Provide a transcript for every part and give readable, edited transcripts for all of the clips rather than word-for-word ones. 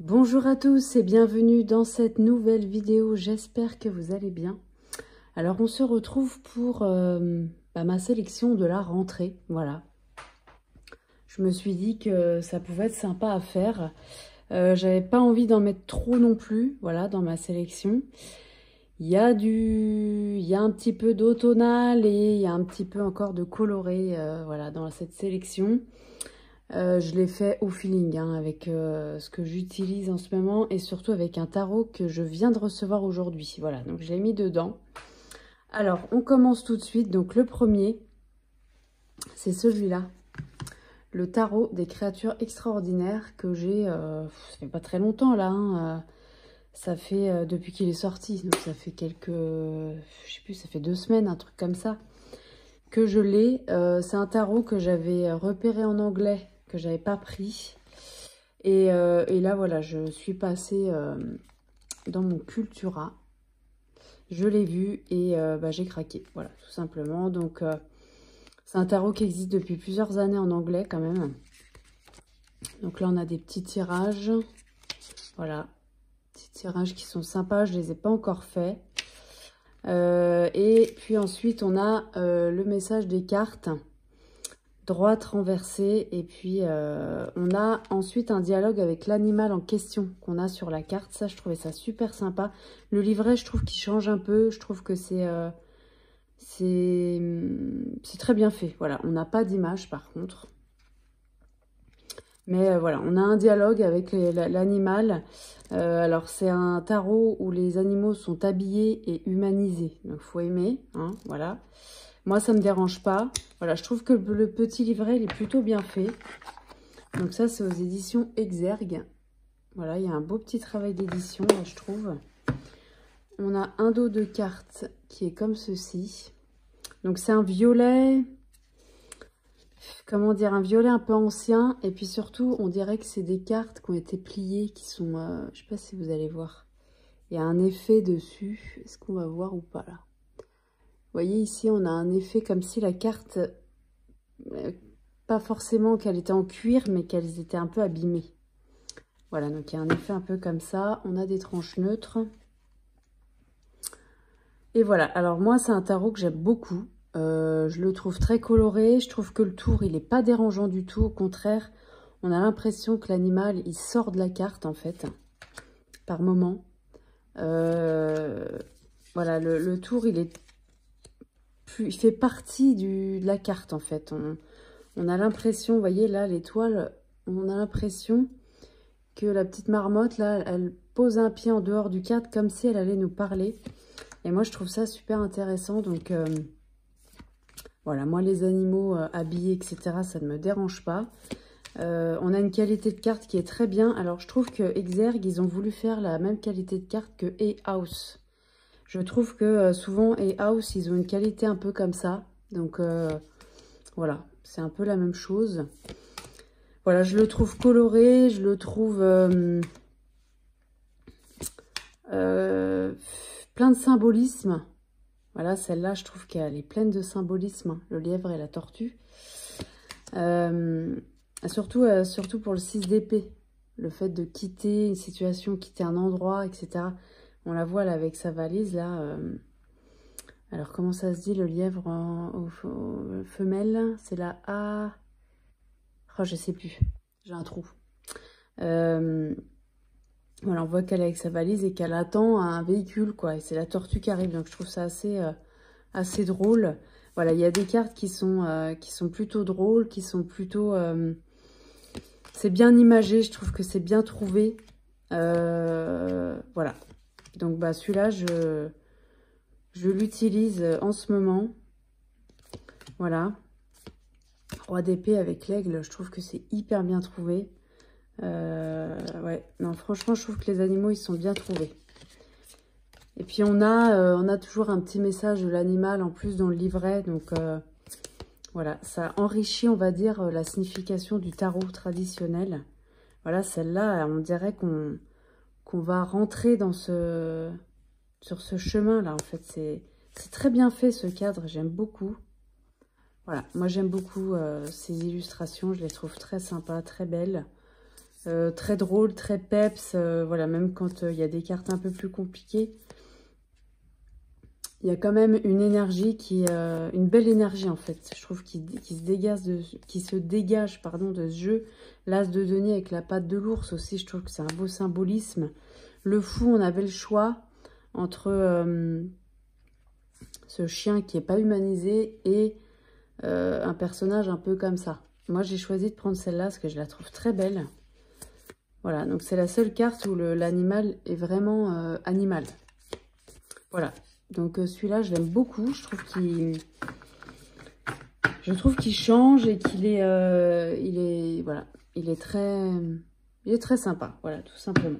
Bonjour à tous et bienvenue dans cette nouvelle vidéo, j'espère que vous allez bien. Alors on se retrouve pour ma sélection de la rentrée, voilà. Je me suis dit que ça pouvait être sympa à faire. J'avais pas envie d'en mettre trop non plus, voilà, dans ma sélection. Il y a un petit peu d'automnal et il y a un petit peu encore de coloré, voilà, dans cette sélection. Je l'ai fait au feeling, hein, avec ce que j'utilise en ce moment et surtout avec un tarot que je viens de recevoir aujourd'hui. Voilà, donc je l'ai mis dedans. Alors, on commence tout de suite. Donc, le premier, c'est celui-là. Le tarot des créatures extraordinaires que j'ai, ça fait pas très longtemps là, hein, ça fait depuis qu'il est sorti. Donc, ça fait je sais plus, ça fait 2 semaines, un truc comme ça, que je l'ai. C'est un tarot que j'avais repéré en anglais, que j'avais pas pris. Et là, voilà, je suis passée dans mon Cultura. Je l'ai vu et j'ai craqué. Voilà, tout simplement. Donc, c'est un tarot qui existe depuis plusieurs années en anglais quand même. Donc là, on a des petits tirages. Voilà, petits tirages qui sont sympas. Je ne les ai pas encore faits. Et puis ensuite, on a le message des cartes. Droite renversée, et puis on a ensuite un dialogue avec l'animal en question qu'on a sur la carte. Ça, je trouvais ça super sympa. Le livret, je trouve qu'il change un peu. Je trouve que c'est très bien fait. Voilà, on n'a pas d'image par contre. Mais voilà, on a un dialogue avec l'animal. Alors, c'est un tarot où les animaux sont habillés et humanisés. Donc, il faut aimer, hein, voilà. Moi, ça ne me dérange pas. Voilà, je trouve que le petit livret, il est plutôt bien fait. Donc ça, c'est aux éditions Exergue. Voilà, il y a un beau petit travail d'édition, je trouve. On a un dos de cartes qui est comme ceci. Donc c'est un violet, comment dire, un violet un peu ancien. Et puis surtout, on dirait que c'est des cartes qui ont été pliées, qui sont, je ne sais pas si vous allez voir. Il y a un effet dessus. Est-ce qu'on va voir ou pas là? Vous voyez ici, on a un effet comme si la carte, pas forcément qu'elle était en cuir, mais qu'elles étaient un peu abîmées. Voilà, donc il y a un effet un peu comme ça. On a des tranches neutres. Et voilà, alors moi, c'est un tarot que j'aime beaucoup. Je le trouve très coloré. Je trouve que le tour, il n'est pas dérangeant du tout. Au contraire, on a l'impression que l'animal, il sort de la carte, en fait, par moment. Voilà, le tour, il fait partie de la carte, en fait. On a l'impression, vous voyez, là, l'étoile, on a l'impression que la petite marmotte, là, elle pose un pied en dehors du cadre comme si elle allait nous parler. Et moi, je trouve ça super intéressant. Donc, voilà, moi, les animaux habillés, etc., ça ne me dérange pas. On a une qualité de carte qui est très bien. Alors, je trouve que Exergue, ils ont voulu faire la même qualité de carte que House. Je trouve que souvent, House, ils ont une qualité un peu comme ça. Donc, voilà, c'est un peu la même chose. Voilà, je le trouve coloré, je le trouve plein de symbolisme. Voilà, celle-là, je trouve qu'elle est pleine de symbolisme, hein, le lièvre et la tortue. Surtout pour le 6 d'épée, le fait de quitter une situation, quitter un endroit, etc. On la voit là avec sa valise, là. Alors, comment ça se dit, le lièvre aux femelles? C'est la A... Oh, je sais plus. J'ai un trou. Voilà, on voit qu'elle est avec sa valise et qu'elle attend un véhicule, quoi. Et c'est la tortue qui arrive. Donc, je trouve ça assez drôle. Voilà, il y a des cartes qui sont plutôt drôles, qui sont plutôt... c'est bien imagé, je trouve que c'est bien trouvé. Voilà. Donc, celui-là, je l'utilise en ce moment. Voilà. Roi d'épée avec l'aigle, je trouve que c'est hyper bien trouvé. Ouais, non, franchement, je trouve que les animaux, ils sont bien trouvés. Et puis, on a toujours un petit message de l'animal en plus dans le livret. Donc, voilà, ça enrichit, on va dire, la signification du tarot traditionnel. Voilà, celle-là, on dirait qu'on va rentrer sur ce chemin-là, en fait. C'est très bien fait, ce cadre, j'aime beaucoup. Voilà, moi, j'aime beaucoup ces illustrations, je les trouve très sympas, très belles. Très drôle, très peps. Voilà, même quand il y a des cartes un peu plus compliquées. Il y a quand même une énergie une belle énergie en fait. Je trouve qui se dégage pardon, de ce jeu. L'as de denier avec la patte de l'ours aussi, je trouve que c'est un beau symbolisme. Le fou, on avait le choix entre ce chien qui n'est pas humanisé et un personnage un peu comme ça. Moi, j'ai choisi de prendre celle-là parce que je la trouve très belle. Voilà, donc c'est la seule carte où l'animal est vraiment animal. Voilà. Donc celui-là, je l'aime beaucoup. Je trouve qu'il change et qu'il est, voilà, il est très sympa. Voilà, tout simplement.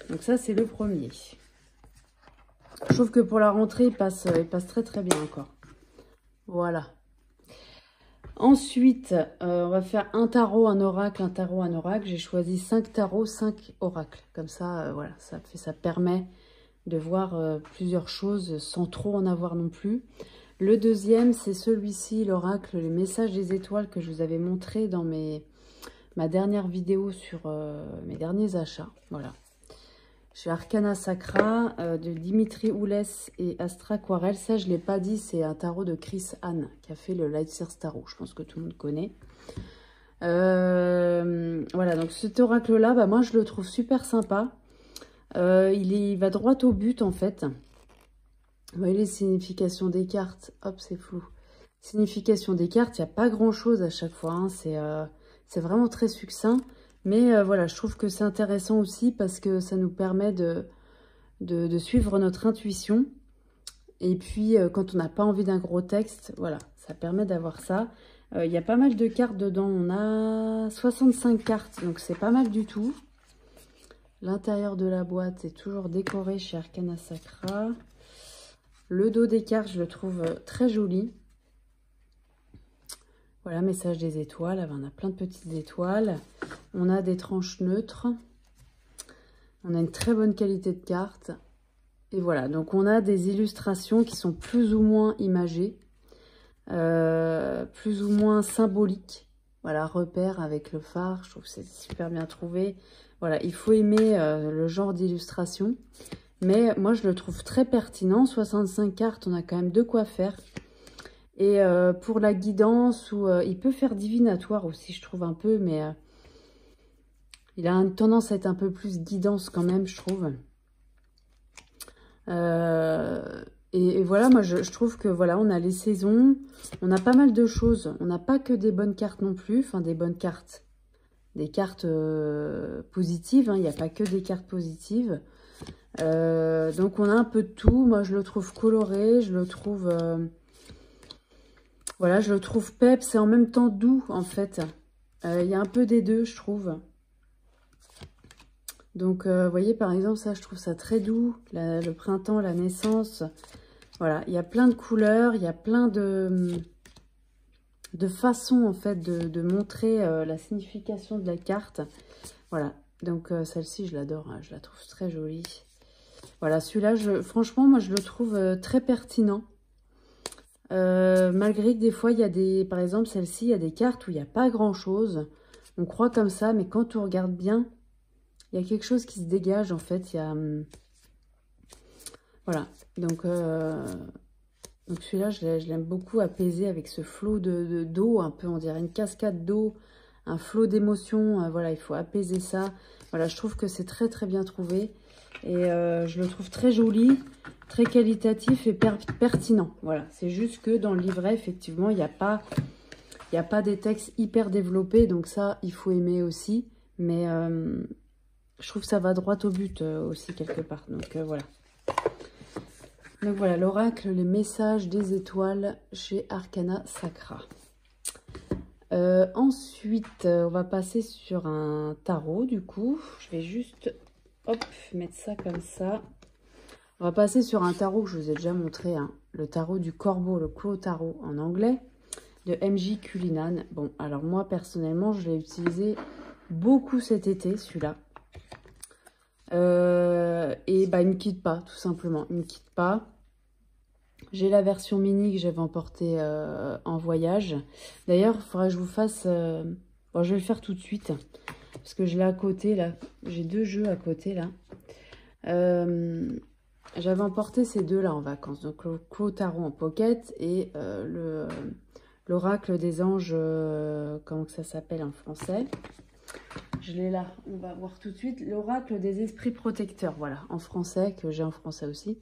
Donc ça, c'est le premier. Je trouve que pour la rentrée, il passe très très bien encore. Voilà. Ensuite, on va faire un tarot, un oracle, un tarot, un oracle. J'ai choisi 5 tarots, 5 oracles. Comme ça, voilà, ça permet de voir plusieurs choses sans trop en avoir non plus. Le deuxième, c'est celui-ci, l'oracle, les messages des étoiles que je vous avais montré dans ma dernière vidéo sur mes derniers achats. Voilà. Chez Arcana Sacra de Dimitri Oulès et Astra Aquarelle. Ça, je ne l'ai pas dit, c'est un tarot de Chris Anne qui a fait le Light Sears Tarot. Je pense que tout le monde connaît. Voilà, donc cet oracle-là, bah, moi, je le trouve super sympa. Il va droit au but, en fait. Vous voyez les significations des cartes. Hop, c'est flou. Signification des cartes, il n'y a pas grand-chose à chaque fois. Hein. C'est vraiment très succinct. Mais voilà, je trouve que c'est intéressant aussi parce que ça nous permet de suivre notre intuition. Et puis, quand on n'a pas envie d'un gros texte, voilà, ça permet d'avoir ça. Il y a pas mal de cartes dedans. On a 65 cartes, donc c'est pas mal du tout. L'intérieur de la boîte est toujours décoré chez Arcana Sacra. Le dos des cartes, je le trouve très joli. Voilà, message des étoiles. On a plein de petites étoiles. On a des tranches neutres. On a une très bonne qualité de carte. Et voilà, donc on a des illustrations qui sont plus ou moins imagées. Plus ou moins symboliques. Voilà, repère avec le phare. Je trouve que c'est super bien trouvé. Voilà, il faut aimer le genre d'illustration. Mais moi, je le trouve très pertinent. 65 cartes, on a quand même de quoi faire. Et pour la guidance, il peut faire divinatoire aussi, je trouve un peu, mais il a une tendance à être un peu plus guidance quand même, je trouve. Et voilà, moi je trouve que voilà, on a les saisons, on a pas mal de choses. On n'a pas que des bonnes cartes non plus, enfin des bonnes cartes. Des cartes positives, hein, il n'y a pas que des cartes positives. Donc on a un peu de tout. Moi je le trouve coloré, je le trouve... Voilà, je le trouve peps et en même temps doux, en fait. Il y a un peu des deux, je trouve. Donc, vous voyez, par exemple, ça, je trouve ça très doux. Le printemps, la naissance. Voilà, il y a plein de couleurs, il y a plein de façons, en fait, de montrer la signification de la carte. Voilà, donc celle-ci, je l'adore. Hein, je la trouve très jolie. Voilà, celui-là, franchement, moi, je le trouve très pertinent. Malgré que des fois, il y a des... Par exemple, celle-ci, il y a des cartes où il n'y a pas grand-chose. On croit comme ça, mais quand on regarde bien, il y a quelque chose qui se dégage, en fait. Il y a... Voilà. Donc celui-là, je l'aime beaucoup apaisé avec ce flot d'eau, un peu, on dirait une cascade d'eau, un flot d'émotions. Voilà, il faut apaiser ça. Voilà, je trouve que c'est très, très bien trouvé. Et je le trouve très joli, très qualitatif et pertinent. Voilà, c'est juste que dans le livret, effectivement, il n'y a pas des textes hyper développés. Donc ça, il faut aimer aussi. Mais je trouve que ça va droit au but aussi, quelque part. Donc voilà. Donc voilà, l'oracle, les messages des étoiles chez Arcana Sacra. Ensuite, on va passer sur un tarot, du coup. Je vais juste... Hop, mettre ça comme ça. On va passer sur un tarot que je vous ai déjà montré, hein, le tarot du corbeau, le Claw Tarot en anglais, de MJ Cullinan. Bon, alors moi, personnellement, je l'ai utilisé beaucoup cet été, celui-là. Et bah, il ne me quitte pas, tout simplement. Il ne me quitte pas. J'ai la version mini que j'avais emportée en voyage. D'ailleurs, il faudrait que je vous fasse... bon, je vais le faire tout de suite. parce que je l'ai à côté, là. J'ai 2 jeux à côté, là. J'avais emporté ces 2-là en vacances. Donc, le Clos Tarot en pocket et l'Oracle des Anges, comment que ça s'appelle en français? Je l'ai là, on va voir tout de suite. L'Oracle des Esprits Protecteurs, voilà, en français, que j'ai en français aussi.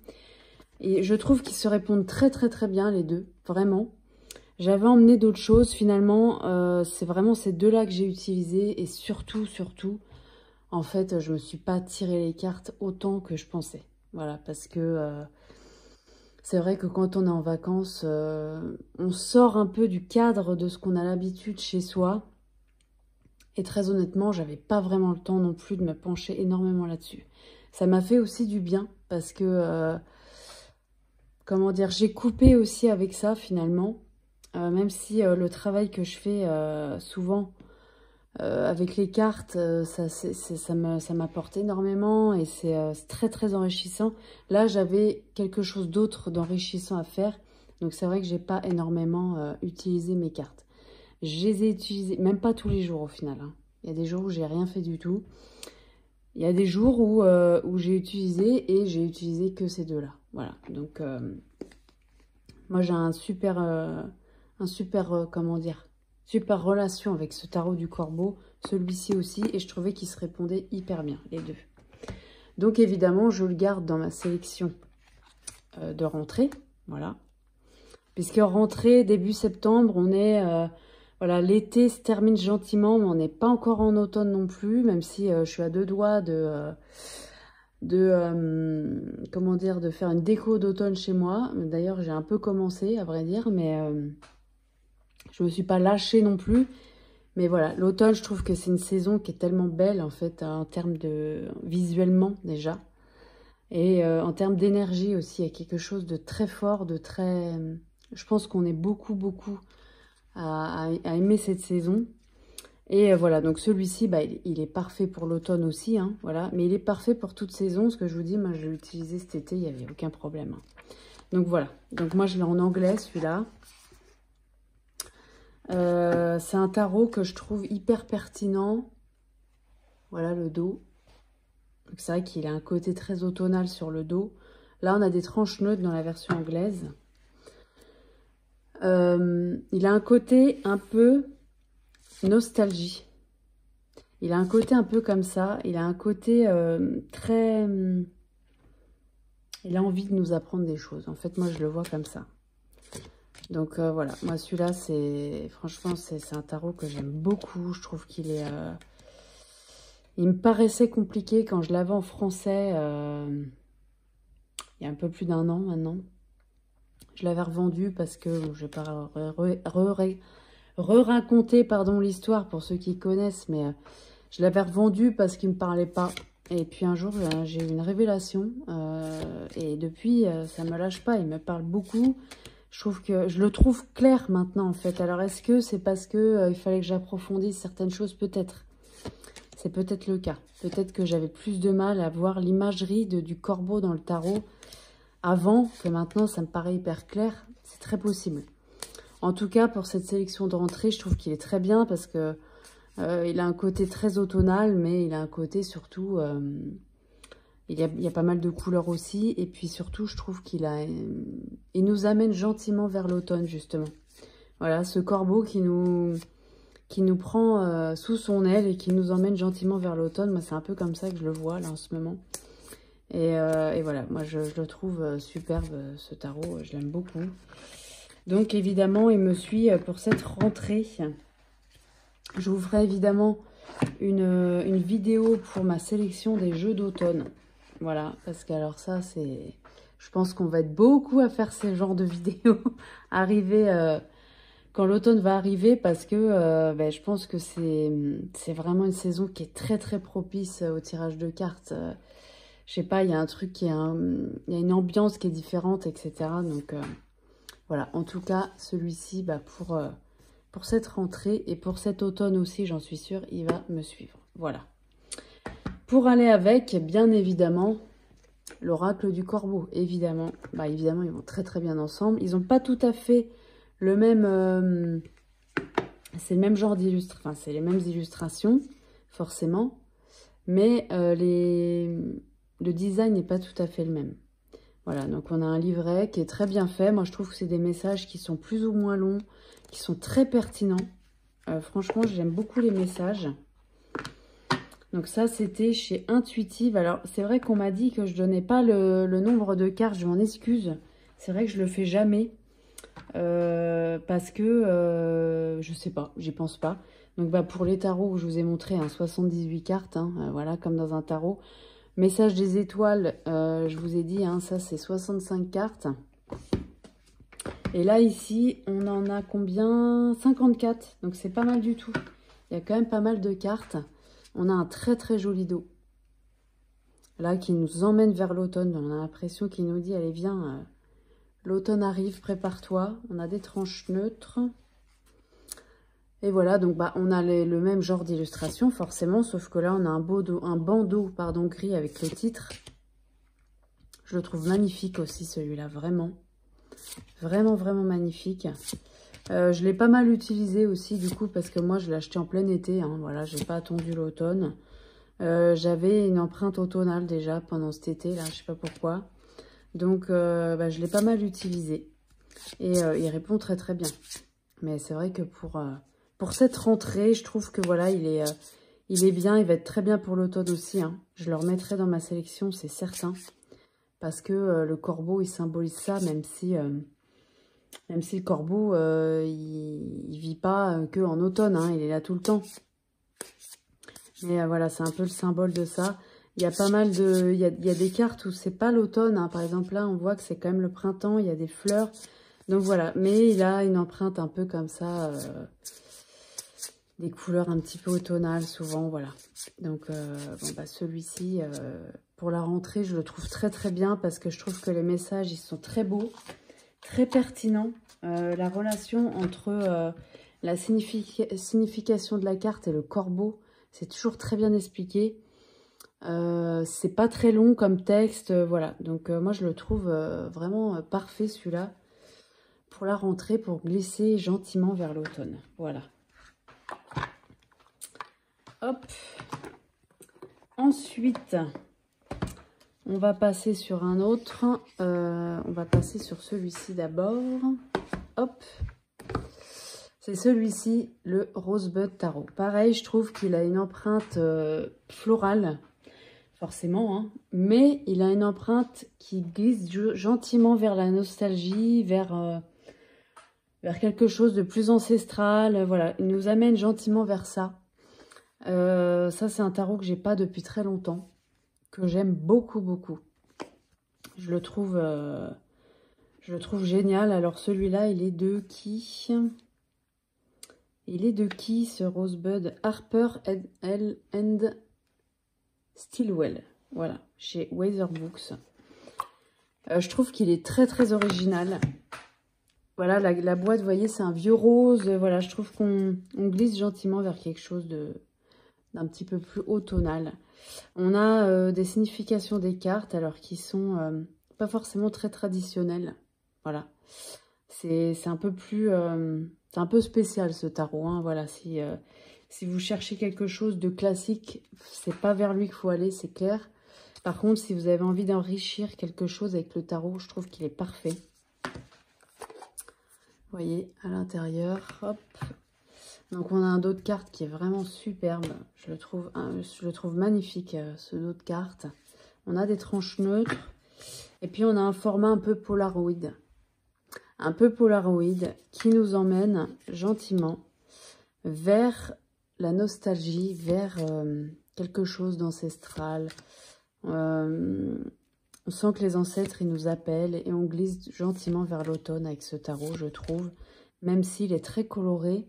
Et je trouve qu'ils se répondent très bien, les 2, vraiment. J'avais emmené d'autres choses, finalement, c'est vraiment ces 2-là que j'ai utilisés. Et surtout, en fait, je me suis pas tiré les cartes autant que je pensais. Voilà, parce que c'est vrai que quand on est en vacances, on sort un peu du cadre de ce qu'on a l'habitude chez soi. Et très honnêtement, j'avais pas vraiment le temps non plus de me pencher énormément là-dessus. Ça m'a fait aussi du bien parce que, comment dire, j'ai coupé aussi avec ça finalement. Même si le travail que je fais souvent avec les cartes, ça m'apporte énormément et c'est très enrichissant. Là, j'avais quelque chose d'autre d'enrichissant à faire. Donc, c'est vrai que j'ai pas énormément utilisé mes cartes. Je les ai utilisées, même pas tous les jours au final. Hein. Il y a des jours où j'ai rien fait du tout. Il y a des jours où j'ai utilisé et j'ai utilisé que ces 2-là. Voilà, donc moi j'ai un super comment dire, super relation avec ce tarot du Corbeau, celui-ci aussi, et je trouvais qu'ils se répondaient hyper bien, les 2. Donc évidemment, je le garde dans ma sélection de rentrée, voilà. Puisque rentrée, début septembre, on est, voilà, l'été se termine gentiment, mais on n'est pas encore en automne non plus, même si je suis à 2 doigts comment dire, de faire une déco d'automne chez moi. D'ailleurs, j'ai un peu commencé, à vrai dire, mais je me suis pas lâchée non plus. Mais voilà, l'automne, je trouve que c'est une saison qui est tellement belle, en fait, en termes de... visuellement, déjà. Et en termes d'énergie aussi, il y a quelque chose de très fort, de très... Je pense qu'on est beaucoup à aimer cette saison. Et voilà, donc celui-ci, bah, il est parfait pour l'automne aussi, hein, voilà. Mais il est parfait pour toute saison. Ce que je vous dis, moi, je l'ai utilisé cet été, il n'y avait aucun problème. Hein. Donc voilà, donc moi, je l'ai en anglais, celui-là. C'est un tarot que je trouve hyper pertinent. Voilà le dos. C'est vrai qu'il a un côté très automnal sur le dos. Là, on a des tranches neutres dans la version anglaise. Il a un côté un peu nostalgie. Il a un côté un peu comme ça. Il a un côté très... il a envie de nous apprendre des choses. En fait, moi, je le vois comme ça. Donc voilà, moi celui-là, franchement, c'est un tarot que j'aime beaucoup. Je trouve qu'il est... il me paraissait compliqué quand je l'avais en français, il y a un peu plus d'1 an maintenant. Je l'avais revendu parce que, bon, je ne vais pas raconter l'histoire pour ceux qui connaissent, mais je l'avais revendu parce qu'il ne me parlait pas. Et puis un jour, j'ai eu une révélation et depuis, ça ne me lâche pas, il me parle beaucoup. Je le trouve clair maintenant, en fait. Alors, est-ce que c'est parce que il fallait que j'approfondisse certaines choses? Peut-être. C'est peut-être le cas. Peut-être que j'avais plus de mal à voir l'imagerie du corbeau dans le tarot avant que maintenant, ça me paraît hyper clair. C'est très possible. En tout cas, pour cette sélection de rentrée, je trouve qu'il est très bien parce que il a un côté très automnal, mais il a un côté surtout... il y a pas mal de couleurs aussi. Et puis surtout, je trouve il nous amène gentiment vers l'automne, justement. Voilà, ce corbeau qui nous prend sous son aile et qui nous emmène gentiment vers l'automne. Moi, c'est un peu comme ça que je le vois, là, en ce moment. Et voilà, moi, je le trouve superbe, ce tarot. Je l'aime beaucoup. Donc, évidemment, il me suit pour cette rentrée. Je vous ferai évidemment une vidéo pour ma sélection des jeux d'automne. Voilà, parce que alors ça, c'est... Je pense qu'on va être beaucoup à faire ce genre de vidéos arriver quand l'automne va arriver, parce que je pense que c'est vraiment une saison qui est très propice au tirage de cartes. Je sais pas, il y a un truc il y a une ambiance qui est différente, etc. Donc voilà, en tout cas, celui-ci, pour cette rentrée et pour cet automne aussi, j'en suis sûre, il va me suivre. Voilà. Pour aller avec, bien évidemment, l'oracle du corbeau, évidemment. Évidemment, ils vont très bien ensemble. Ils n'ont pas tout à fait le même... c'est le même genre d'illustration. Enfin, c'est les mêmes illustrations. forcément. Mais le design n'est pas tout à fait le même. Voilà, donc on a un livret qui est très bien fait. Moi, je trouve que c'est des messages qui sont plus ou moins longs, qui sont très pertinents. Franchement, j'aime beaucoup les messages. Donc ça, c'était chez Intuitive. Alors, c'est vrai qu'on m'a dit que je donnais pas le nombre de cartes. Je m'en excuse. C'est vrai que je le fais jamais. Parce que, je sais pas, j'y pense pas. Donc, bah, pour les tarots, je vous ai montré 78 cartes. Voilà, comme dans un tarot. Message des étoiles, je vous ai dit, ça, c'est 65 cartes. Et là, ici, on en a combien? 54. Donc, c'est pas mal du tout. Il y a quand même pas mal de cartes. On a un très très joli dos. Là, qui nous emmène vers l'automne. On a l'impression qu'il nous dit, allez, viens, l'automne arrive, prépare-toi. On a des tranches neutres. Et voilà, donc bah, on a le même genre d'illustration, forcément. Sauf que là, on a un bandeau gris avec le titre. Je le trouve magnifique aussi, celui-là, vraiment. Vraiment, vraiment magnifique. Je l'ai pas mal utilisé aussi, du coup, parce que moi, je l'ai acheté en plein été. Voilà, j'ai pas attendu l'automne. J'avais une empreinte automnale déjà pendant cet été, là, je sais pas pourquoi. Donc, bah, je l'ai pas mal utilisé. Et il répond très, très bien. Mais c'est vrai que pour cette rentrée, je trouve que voilà, il est bien. Il va être très bien pour l'automne aussi. Je le remettrai dans ma sélection, c'est certain. Parce que le corbeau, il symbolise ça, même si le corbeau, il vit pas que en automne, il est là tout le temps. Mais voilà, c'est un peu le symbole de ça. Il y a pas mal de... Il y a des cartes où c'est pas l'automne. Par exemple, là, on voit que c'est quand même le printemps. Il y a des fleurs. Donc voilà. Mais il a une empreinte un peu comme ça. Des couleurs un petit peu automnales, souvent. Voilà. Donc, bon, bah, celui-ci, pour la rentrée, je le trouve très, très bien. Parce que je trouve que les messages, ils sont très beaux. Très pertinents. La relation entre la signification de la carte et le corbeau, c'est toujours très bien expliqué. C'est pas très long comme texte, voilà. Donc moi je le trouve vraiment parfait celui-là pour la rentrée, pour glisser gentiment vers l'automne. Voilà. Hop. Ensuite, on va passer sur un autre. On va passer sur celui-ci d'abord. Hop. C'est celui-ci, le Rosebud Tarot. Pareil, je trouve qu'il a une empreinte florale, forcément, mais il a une empreinte qui glisse gentiment vers la nostalgie, vers quelque chose de plus ancestral. Voilà, il nous amène gentiment vers ça. Ça, c'est un tarot que j'ai pas depuis très longtemps, que j'aime beaucoup, beaucoup. Je le trouve génial. Alors, celui-là, il est de qui ? Il est de qui, ce Rosebud? Harper and Stillwell. Voilà, chez Weather Books. Je trouve qu'il est très, très original. Voilà, la boîte, vous voyez, c'est un vieux rose. Voilà, je trouve qu'on glisse gentiment vers quelque chose d'un petit peu plus automnal. On a des significations des cartes, alors qui sont pas forcément très traditionnelles. Voilà. C'est un peu plus... c'est un peu spécial, ce tarot. Voilà, si vous cherchez quelque chose de classique, c'est pas vers lui qu'il faut aller, c'est clair. Par contre, si vous avez envie d'enrichir quelque chose avec le tarot, je trouve qu'il est parfait. Vous voyez, à l'intérieur, hop. Donc, on a un dos de carte qui est vraiment superbe. Je le trouve magnifique, ce dos de carte. On a des tranches neutres. Et puis, on a un format un peu Polaroid. Un peu Polaroid qui nous emmène gentiment vers la nostalgie, vers quelque chose d'ancestral. On sent que les ancêtres, ils nous appellent et on glisse gentiment vers l'automne avec ce tarot, je trouve. Même s'il est très coloré,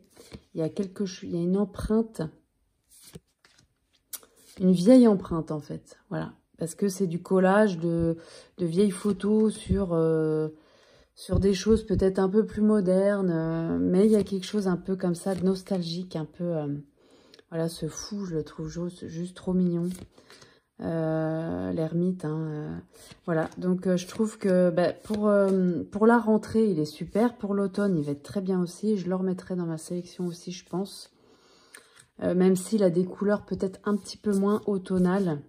il y a une empreinte, une vieille empreinte en fait. Voilà, parce que c'est du collage de vieilles photos sur des choses peut-être un peu plus modernes, mais il y a quelque chose un peu comme ça, de nostalgique, un peu... voilà, ce fou, je le trouve juste trop mignon. L'ermite, voilà. Donc, je trouve que pour la rentrée, il est super. Pour l'automne, il va être très bien aussi. Je le remettrai dans ma sélection aussi, je pense. même s'il a des couleurs peut-être un petit peu moins automnales.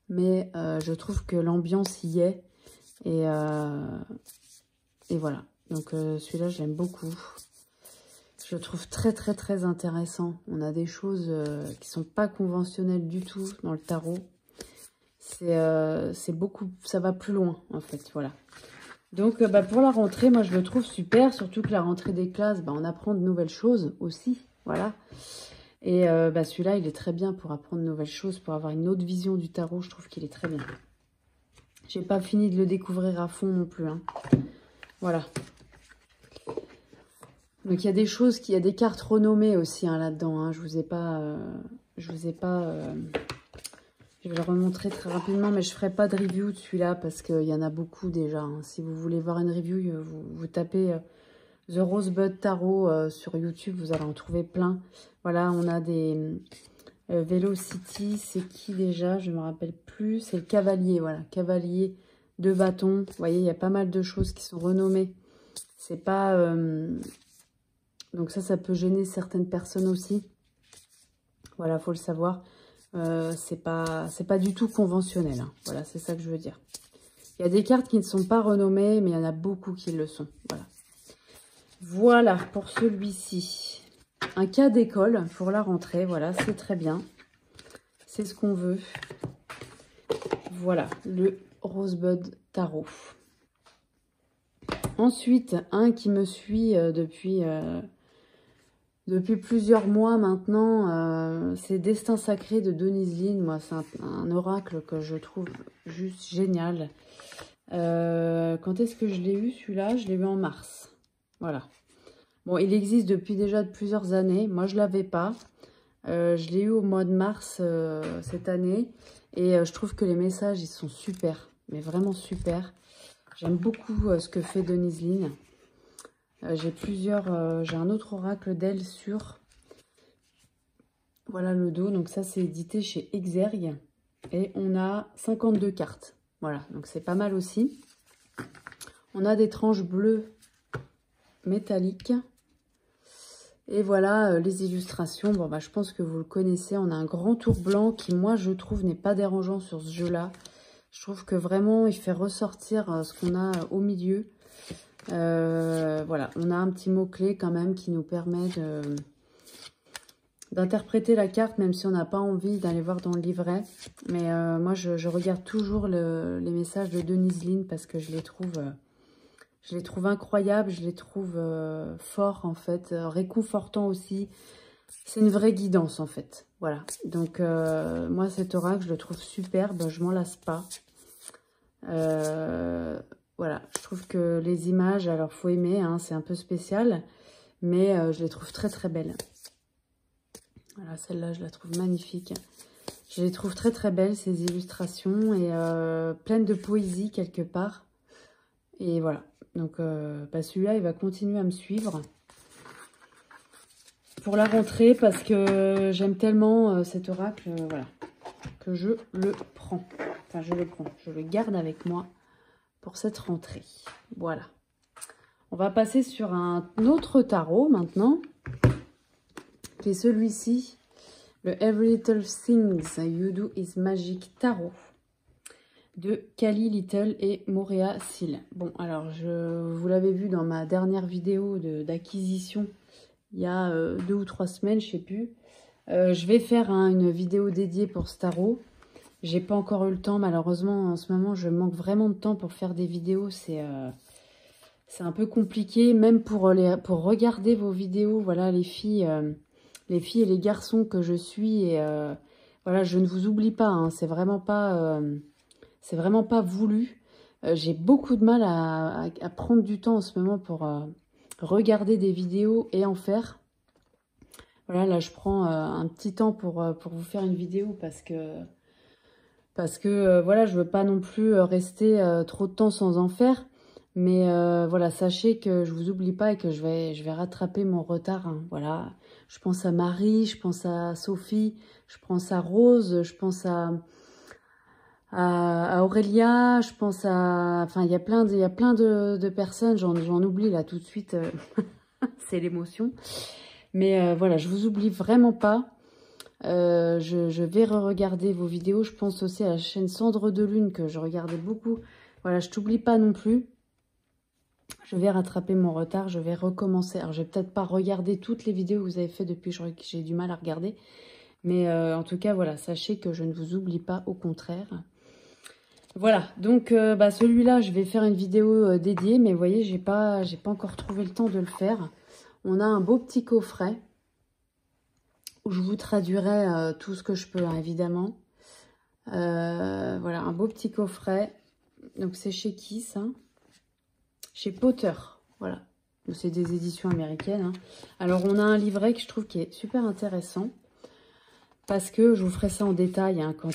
Mais je trouve que l'ambiance y est. Et voilà. Donc celui-là, je l'aime beaucoup. Je le trouve très très très intéressant. On a des choses qui sont pas conventionnelles du tout dans le tarot. C'est beaucoup, ça va plus loin en fait, voilà. Donc pour la rentrée, moi je le trouve super, surtout que la rentrée des classes, on apprend de nouvelles choses aussi, voilà. Et celui-là, il est très bien pour apprendre de nouvelles choses, pour avoir une autre vision du tarot, je trouve qu'il est très bien. J'ai pas fini de le découvrir à fond non plus, hein. Voilà. Donc il y a des choses, il y a des cartes renommées aussi hein, là-dedans, hein. Je vais le remontrer très rapidement, mais je ne ferai pas de review de celui-là parce qu'il y en a beaucoup déjà, hein. Si vous voulez voir une review, vous tapez The Rosebud Tarot sur YouTube, vous allez en trouver plein. Voilà, on a des Velocity, c'est qui déjà? Je ne me rappelle plus. C'est le Cavalier, voilà, Cavalier de bâton. Vous voyez, il y a pas mal de choses qui sont renommées. C'est pas... Donc ça peut gêner certaines personnes aussi. Voilà, faut le savoir. C'est pas du tout conventionnel, hein. Voilà, c'est ça que je veux dire. Il y a des cartes qui ne sont pas renommées, mais il y en a beaucoup qui le sont. Voilà. Voilà pour celui-ci. Un cas d'école pour la rentrée. Voilà, c'est très bien. C'est ce qu'on veut. Voilà, le Rosebud Tarot. Ensuite, un qui me suit depuis plusieurs mois maintenant, c'est Destin Sacré de Denise Linn. Moi, c'est un oracle que je trouve juste génial. Quand est-ce que je l'ai eu, celui-là? Je l'ai eu en mars. Voilà. Bon, il existe depuis déjà plusieurs années. Moi, je ne l'avais pas. Je l'ai eu au mois de mars cette année. Et je trouve que les messages, ils sont super. Mais vraiment super. J'aime beaucoup ce que fait Denise Linn. J'ai un autre oracle d'elle sur, voilà le dos, donc ça c'est édité chez Exergue, et on a 52 cartes, voilà, donc c'est pas mal aussi. On a des tranches bleues métalliques, et voilà les illustrations. Bon je pense que vous le connaissez, on a un grand tour blanc qui, moi je trouve, n'est pas dérangeant sur ce jeu-là. Je trouve que vraiment il fait ressortir ce qu'on a au milieu. Voilà, on a un petit mot-clé quand même qui nous permet d'interpréter la carte, même si on n'a pas envie d'aller voir dans le livret. Mais moi, je regarde toujours les messages de Denise Linn parce que je les trouve incroyables, je les trouve forts en fait, réconfortants aussi. C'est une vraie guidance en fait, voilà. Donc moi, cet oracle, je le trouve superbe, je m'en lasse pas. Voilà, je trouve que les images, alors faut aimer, hein, c'est un peu spécial, mais je les trouve très très belles. Voilà, celle-là, je la trouve magnifique. Je les trouve très très belles, ces illustrations, et pleines de poésie quelque part. Et voilà, donc celui-là, il va continuer à me suivre pour la rentrée, parce que j'aime tellement cet oracle, voilà, que je le prends. Enfin, je le garde avec moi pour cette rentrée. Voilà. On va passer sur un autre tarot maintenant, qui est celui-ci, le Every Little Things You Do Is Magic Tarot de Kali Little et Morea Seal. Bon, alors, vous l'avez vu dans ma dernière vidéo d'acquisition, il y a 2 ou 3 semaines, je ne sais plus. Je vais faire une vidéo dédiée pour ce tarot. J'ai pas encore eu le temps, malheureusement. En ce moment, je manque vraiment de temps pour faire des vidéos. C'est un peu compliqué, même pour regarder vos vidéos. Voilà, les filles et les garçons que je suis. Et voilà, je ne vous oublie pas, hein, c'est vraiment pas voulu. J'ai beaucoup de mal à prendre du temps en ce moment pour regarder des vidéos et en faire. Voilà, là, je prends un petit temps pour vous faire une vidéo parce que voilà, je veux pas non plus rester trop de temps sans en faire. Mais voilà, sachez que je vous oublie pas et que je vais rattraper mon retard, hein, voilà. Je pense à Marie, je pense à Sophie, je pense à Rose, je pense à Aurélia, je pense à... Enfin, il y a plein de personnes, j'en oublie là tout de suite, c'est l'émotion. Mais voilà, je vous oublie vraiment pas. Je vais re-regarder vos vidéos. Je pense aussi à la chaîne Cendre de Lune que je regardais beaucoup. Voilà, je t'oublie pas non plus. Je vais rattraper mon retard, je vais recommencer. Alors, je vais peut-être pas regarder toutes les vidéos que vous avez fait depuis que j'ai du mal à regarder. Mais en tout cas, voilà, sachez que je ne vous oublie pas, au contraire. Voilà, donc celui-là, je vais faire une vidéo dédiée. Mais vous voyez, j'ai pas encore trouvé le temps de le faire. On a un beau petit coffret où je vous traduirai tout ce que je peux, hein, évidemment. Voilà, un beau petit coffret. Donc, c'est chez qui, ça? Chez Potter, voilà. C'est des éditions américaines. Hein. Alors, on a un livret que je trouve qui est super intéressant. Parce que je vous ferai ça en détail hein, quand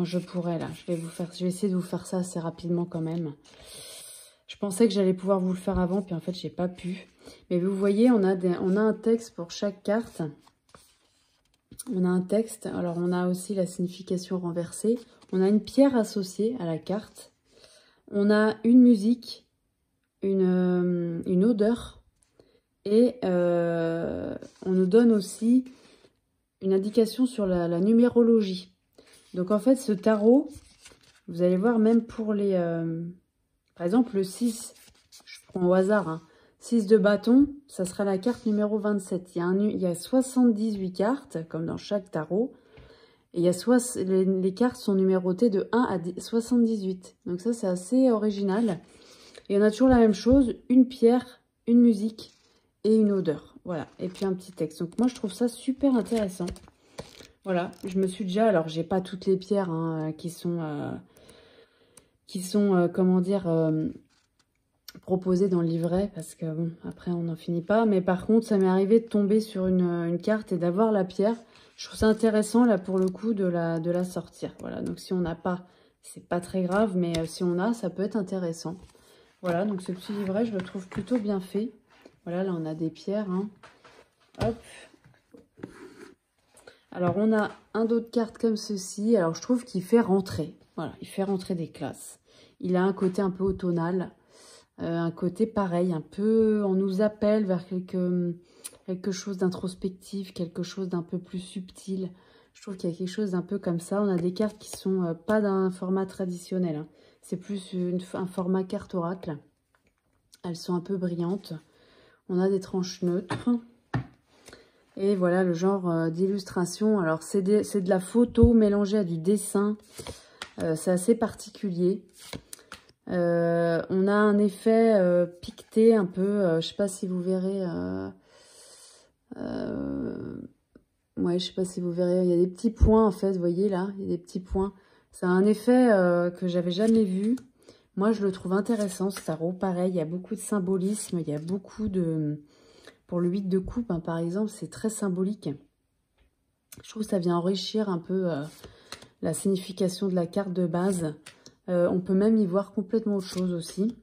je pourrai, là. Je vais essayer de vous faire ça assez rapidement quand même. Je pensais que j'allais pouvoir vous le faire avant, puis en fait, j'ai pas pu. Mais vous voyez, on a un texte pour chaque carte. On a un texte. Alors, on a aussi la signification renversée. On a une pierre associée à la carte. On a une musique, une odeur. Et on nous donne aussi une indication sur la numérologie. Donc, en fait, ce tarot, vous allez voir, même pour les... par exemple, le 6, je prends au hasard, hein, 6 de bâton, ça sera la carte numéro 27. Il y a 78 cartes, comme dans chaque tarot. Et les cartes sont numérotées de 1 à 78. Donc ça, c'est assez original. Et on a toujours la même chose, une pierre, une musique et une odeur. Voilà, et puis un petit texte. Donc moi, je trouve ça super intéressant. Voilà, je me suis déjà... Alors, j'ai pas toutes les pierres hein, qui sont comment dire, proposées dans le livret. Parce que, bon, après, on n'en finit pas. Mais par contre, ça m'est arrivé de tomber sur une carte et d'avoir la pierre. Je trouve ça intéressant, là, pour le coup, de la sortir. Voilà, donc si on n'a pas, c'est pas très grave. Mais si on a, ça peut être intéressant. Voilà, donc ce petit livret, je le trouve plutôt bien fait. Voilà, là, on a des pierres. Hein. Hop. Alors, on a un dos de cartes comme ceci. Alors, je trouve qu'il fait rentrer. Voilà, il fait rentrer des classes. Il a un côté un peu automnal. Un côté pareil, un peu... On nous appelle vers quelque chose d'introspectif, quelque chose d'un peu plus subtil. Je trouve qu'il y a quelque chose d'un peu comme ça. On a des cartes qui sont pas d'un format traditionnel. Hein. C'est plus un format carte oracle. Elles sont un peu brillantes. On a des tranches neutres. Et voilà le genre d'illustration. Alors, c'est de la photo mélangée à du dessin. C'est assez particulier. On a un effet piqueté un peu. Je ne sais pas si vous verrez. Ouais, je sais pas si vous verrez. Il y a des petits points en fait. Vous voyez là, il y a des petits points. C'est un effet que j'avais jamais vu. Moi, je le trouve intéressant ce tarot. Pareil, il y a beaucoup de symbolisme. Il y a beaucoup de... Pour le 8 de coupe, hein, par exemple, c'est très symbolique. Je trouve que ça vient enrichir un peu la signification de la carte de base. On peut même y voir complètement autre chose aussi.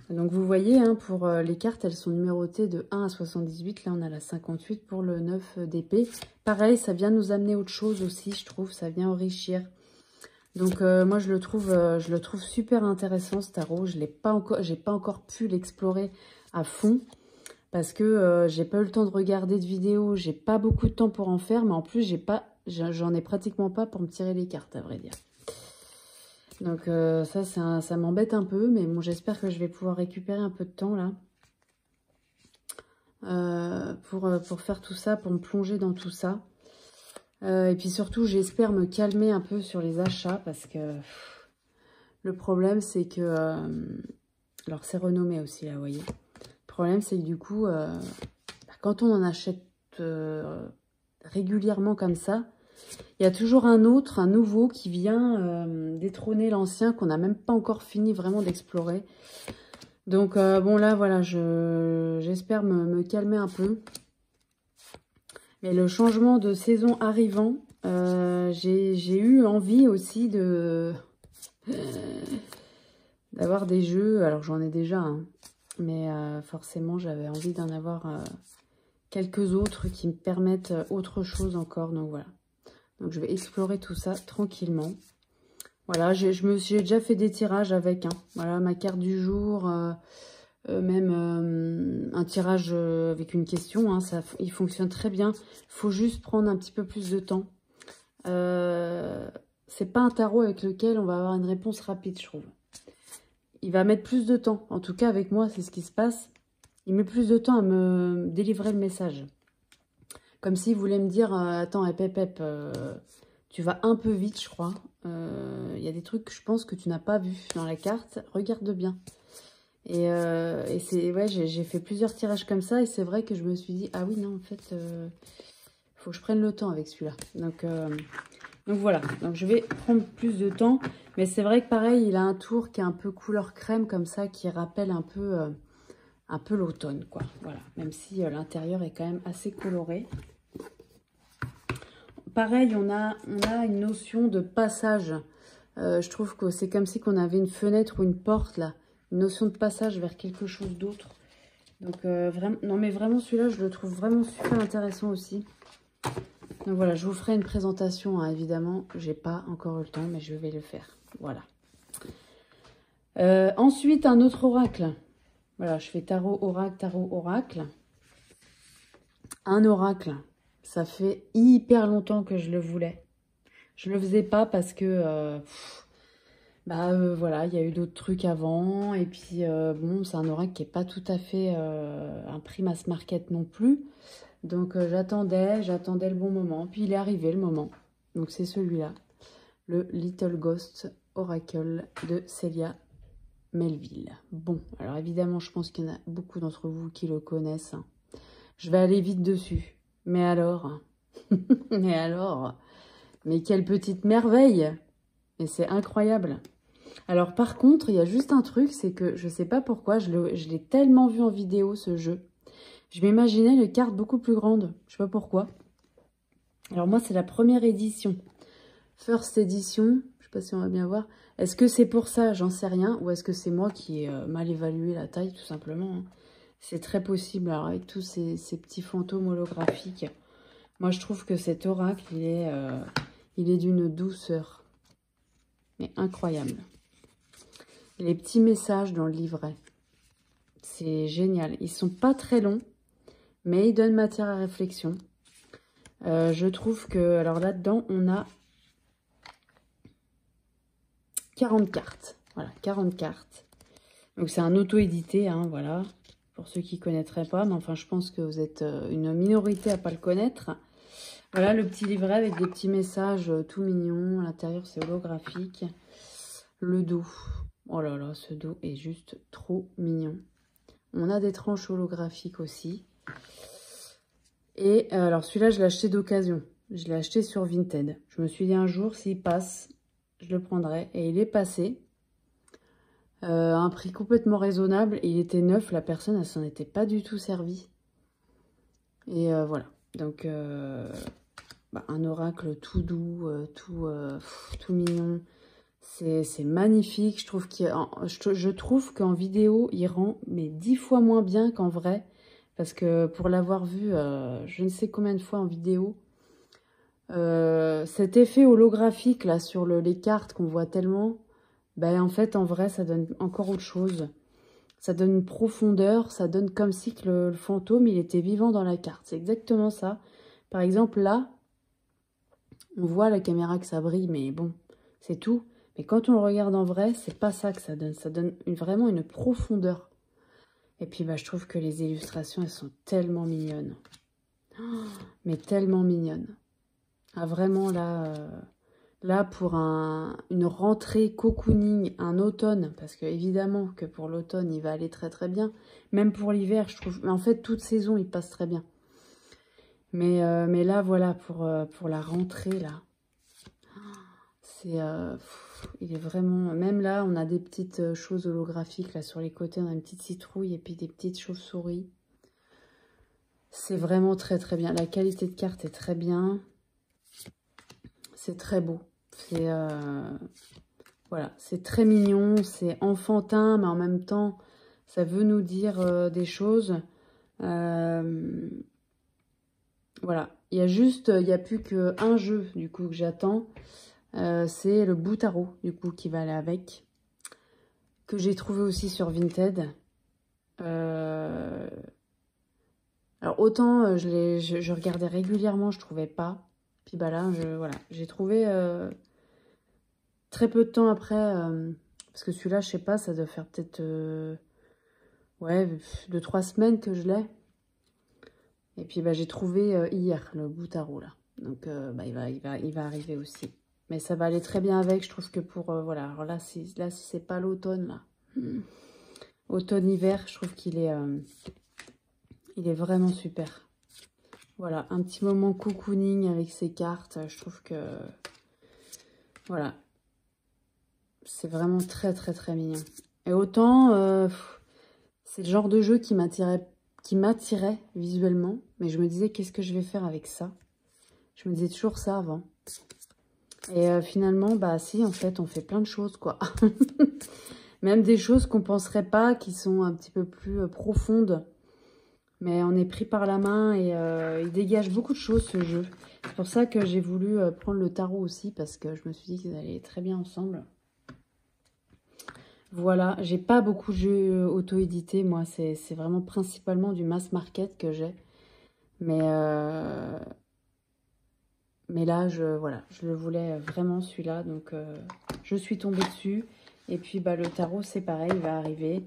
Donc, vous voyez, hein, pour les cartes, elles sont numérotées de 1 à 78. Là, on a la 58 pour le 9 d'épée. Pareil, ça vient nous amener autre chose aussi, je trouve. Ça vient enrichir. Donc, moi, je le trouve super intéressant, ce tarot. J'ai pas encore pu l'explorer à fond. Parce que j'ai pas eu le temps de regarder de vidéos, j'ai pas beaucoup de temps pour en faire, mais en plus j'en ai pratiquement pas pour me tirer les cartes, à vrai dire. Donc ça m'embête un peu, mais bon, j'espère que je vais pouvoir récupérer un peu de temps là pour faire tout ça, pour me plonger dans tout ça. Et puis surtout, j'espère me calmer un peu sur les achats, parce que le problème c'est que alors c'est renommé aussi là, vous voyez. Le problème, c'est que du coup, quand on en achète régulièrement comme ça, il y a toujours un nouveau qui vient détrôner l'ancien qu'on n'a même pas encore fini vraiment d'explorer. Donc, bon, là, voilà, j'espère me calmer un peu. Mais le changement de saison arrivant, j'ai eu envie aussi d'avoir des jeux. Alors, j'en ai déjà, hein. Mais forcément, j'avais envie d'en avoir quelques autres qui me permettent autre chose encore. Donc voilà. Donc je vais explorer tout ça tranquillement. Voilà, j'ai déjà fait des tirages avec. Hein. Voilà, ma carte du jour. même un tirage avec une question, hein, il fonctionne très bien. Il faut juste prendre un petit peu plus de temps. C'est pas un tarot avec lequel on va avoir une réponse rapide, je trouve. Il va mettre plus de temps. En tout cas, avec moi, c'est ce qui se passe. Il met plus de temps à me délivrer le message. Comme s'il voulait me dire, attends, hep, tu vas un peu vite, je crois. Il y a des trucs que je pense que tu n'as pas vu dans la carte. Regarde bien. Et ouais, j'ai fait plusieurs tirages comme ça. Et c'est vrai que je me suis dit, ah oui, non, en fait, faut que je prenne le temps avec celui-là. Donc voilà. Donc je vais prendre plus de temps. Mais c'est vrai que pareil, il a un tour qui est un peu couleur crème comme ça, qui rappelle un peu l'automne, quoi. Voilà. Même si l'intérieur est quand même assez coloré. Pareil, on a une notion de passage. Je trouve que c'est comme si on avait une fenêtre ou une porte, là. Une notion de passage vers quelque chose d'autre. Donc, vraiment, non, mais vraiment, celui-là, je le trouve vraiment super intéressant aussi. Donc, voilà, je vous ferai une présentation, hein, évidemment. J'ai pas encore eu le temps, mais je vais le faire. Voilà. Ensuite, un autre oracle. Voilà, je fais tarot, oracle. Un oracle. Ça fait hyper longtemps que je le voulais. Je le faisais pas parce que... voilà, il y a eu d'autres trucs avant. Et puis, bon, c'est un oracle qui n'est pas tout à fait un prix mass market non plus. Donc, j'attendais le bon moment. Puis, il est arrivé le moment. Donc, c'est celui-là. Le Little Ghost Oracle de Célia Melville. Bon, alors évidemment, je pense qu'il y en a beaucoup d'entre vous qui le connaissent. Je vais aller vite dessus. Mais alors mais quelle petite merveille! Et c'est incroyable. Alors par contre, il y a juste un truc, c'est que je sais pas pourquoi, je l'ai tellement vu en vidéo ce jeu. Je m'imaginais les cartes beaucoup plus grandes. Je sais pas pourquoi. Alors moi, c'est la première édition. First edition, je sais pas si on va bien voir. Est-ce que c'est pour ça? J'en sais rien. Ou est-ce que c'est moi qui ai mal évalué la taille, tout simplement, hein. C'est très possible, alors avec tous ces petits fantômes holographiques. Moi, je trouve que cet oracle, il est d'une douceur. Mais incroyable. Les petits messages dans le livret. C'est génial. Ils sont pas très longs, mais ils donnent matière à réflexion. Je trouve que, alors là-dedans, on a 40 cartes. Voilà, 40 cartes. Donc, c'est un auto-édité, hein, voilà. Pour ceux qui ne connaîtraient pas, mais enfin, je pense que vous êtes une minorité à ne pas le connaître. Voilà, le petit livret avec des petits messages tout mignons. À l'intérieur, c'est holographique. Le dos. Oh là là, ce dos est juste trop mignon. On a des tranches holographiques aussi. Et alors, celui-là, je l'ai acheté d'occasion. Je l'ai acheté sur Vinted. Je me suis dit un jour, s'il passe, je le prendrai. Et il est passé. À un prix complètement raisonnable. Il était neuf. La personne, elle s'en était pas du tout servie. Et voilà. Donc, un oracle tout doux, tout mignon. C'est magnifique. Je trouve qu'en vidéo, il rend mais 10 fois moins bien qu'en vrai. Parce que pour l'avoir vu, je ne sais combien de fois en vidéo, cet effet holographique là sur les cartes qu'on voit tellement, en fait, en vrai, ça donne encore autre chose. Ça donne une profondeur, ça donne comme si que le fantôme, il était vivant dans la carte. C'est exactement ça. Par exemple, là, on voit à la caméra que ça brille, mais bon, c'est tout. Mais quand on le regarde en vrai, c'est pas ça que ça donne. Ça donne vraiment une profondeur. Et puis, je trouve que les illustrations, elles sont tellement mignonnes. Oh, mais tellement mignonnes. Ah, vraiment, là pour une rentrée cocooning, un automne, parce que évidemment que pour l'automne, il va aller très très bien. Même pour l'hiver, je trouve. Mais en fait, toute saison, il passe très bien. Mais là, voilà, pour la rentrée, là, c'est... il est vraiment... Même là, on a des petites choses holographiques, là, sur les côtés. On a une petite citrouille et puis des petites chauves-souris. C'est vraiment très, très bien. La qualité de carte est très bien. C'est très beau. C'est... voilà, c'est très mignon. C'est enfantin, mais en même temps, ça veut nous dire des choses. Voilà. Il n'y a plus qu'un jeu, du coup, que j'attends. C'est le bout tarot, du coup, qui va aller avec. Que j'ai trouvé aussi sur Vinted. Alors autant je regardais régulièrement, je trouvais pas. Puis bah là, voilà, j'ai trouvé très peu de temps après, parce que celui-là, je sais pas, ça doit faire peut-être ouais, 2-3 semaines que je l'ai. Et puis bah, j'ai trouvé hier le Boutaro là. Donc bah, il va arriver aussi. Mais ça va aller très bien avec, je trouve que pour voilà. Alors là, si c'est pas l'automne là. Automne-hiver, je trouve qu'il est il est vraiment super. Voilà, un petit moment cocooning avec ces cartes. Je trouve que voilà, c'est vraiment très très très mignon. Et autant c'est le genre de jeu qui m'attirait visuellement, mais je me disais qu'est-ce que je vais faire avec ça. Je me disais toujours ça avant. Et finalement, bah si, en fait, on fait plein de choses, quoi. Même des choses qu'on penserait pas, qui sont un petit peu plus profondes. Mais on est pris par la main et il dégage beaucoup de choses, ce jeu. C'est pour ça que j'ai voulu prendre le tarot aussi, parce que je me suis dit qu'ils allaient très bien ensemble. Voilà, j'ai pas beaucoup de jeux auto-édités, moi. C'est vraiment principalement du mass market que j'ai. Mais là, voilà, je le voulais vraiment, celui-là. Donc, je suis tombée dessus. Et puis, bah, le tarot, c'est pareil, il va arriver.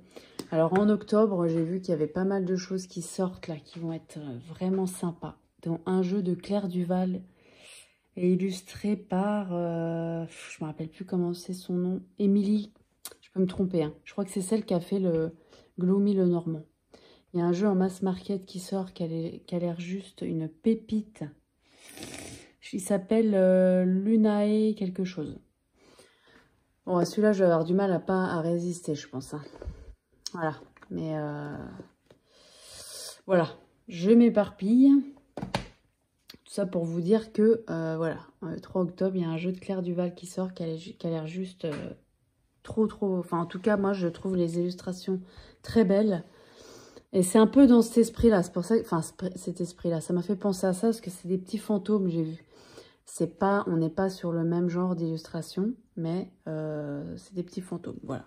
Alors, en octobre, j'ai vu qu'il y avait pas mal de choses qui sortent, là, qui vont être vraiment sympas. Dont un jeu de Claire Duval, et illustré par... je me rappelle plus comment c'est son nom. Émilie, je peux me tromper. Hein. Je crois que c'est celle qui a fait le Gloomy le Normand. Il y a un jeu en mass market qui sort, qui a l'air juste une pépite. Il s'appelle Lunae quelque chose. Bon, celui-là, je vais avoir du mal à résister, je pense. Hein. Voilà. Mais voilà. Je m'éparpille. Tout ça pour vous dire que, voilà, le 3 octobre, il y a un jeu de Claire Duval qui sort, qui a l'air juste trop... Enfin, en tout cas, moi, je trouve les illustrations très belles. Et c'est un peu dans cet esprit-là. C'est pour ça que... Enfin, cet esprit-là. Ça m'a fait penser à ça, parce que c'est des petits fantômes, j'ai vu. On n'est pas sur le même genre d'illustration, mais c'est des petits fantômes, voilà.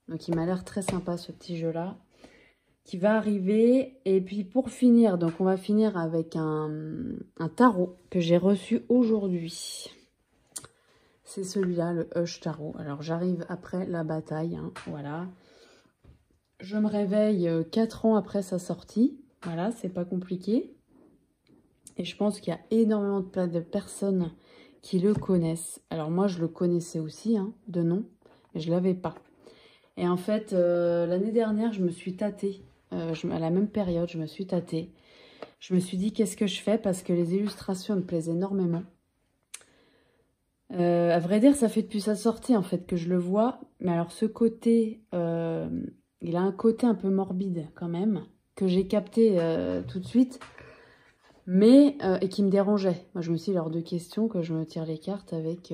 Donc il m'a l'air très sympa ce petit jeu-là, qui va arriver. Et puis pour finir, donc on va finir avec un tarot que j'ai reçu aujourd'hui. C'est celui-là, le Hush Tarot. Alors j'arrive après la bataille, hein, voilà. Je me réveille 4 ans après sa sortie, voilà, c'est pas compliqué. Et je pense qu'il y a énormément de personnes qui le connaissent. Alors moi, je le connaissais aussi, hein, de nom, mais je ne l'avais pas. Et en fait, l'année dernière, je me suis tâtée. À la même période, je me suis tâtée. Je me suis dit, qu'est-ce que je fais? Parce que les illustrations me plaisent énormément. À vrai dire, ça fait depuis sa sortie, en fait, que je le vois. Mais alors, ce côté, il a un côté un peu morbide, quand même, que j'ai capté tout de suite. Mais, et qui me dérangeait. Moi, je me suis dit, hors de question que je me tire les cartes avec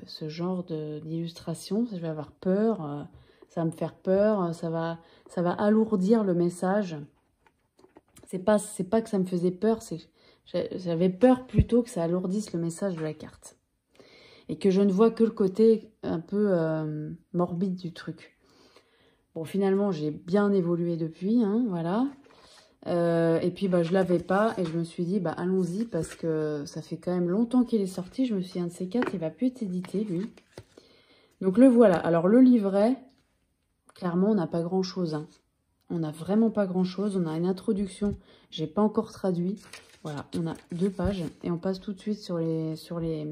ce genre d'illustration. Je vais avoir peur, ça va me faire peur, ça va alourdir le message. C'est pas que ça me faisait peur, j'avais peur plutôt que ça alourdisse le message de la carte. Et que je ne vois que le côté un peu morbide du truc. Bon, finalement, j'ai bien évolué depuis, hein, voilà. Et puis bah, je l'avais pas et je me suis dit bah allons-y parce que ça fait quand même longtemps qu'il est sorti. Je me suis dit un de ces quatre, il va plus être édité lui. Donc le voilà. Alors le livret, clairement on n'a pas grand chose. Hein. On n'a vraiment pas grand chose. On a une introduction, j'ai pas encore traduit. Voilà, on a 2 pages et on passe tout de suite sur les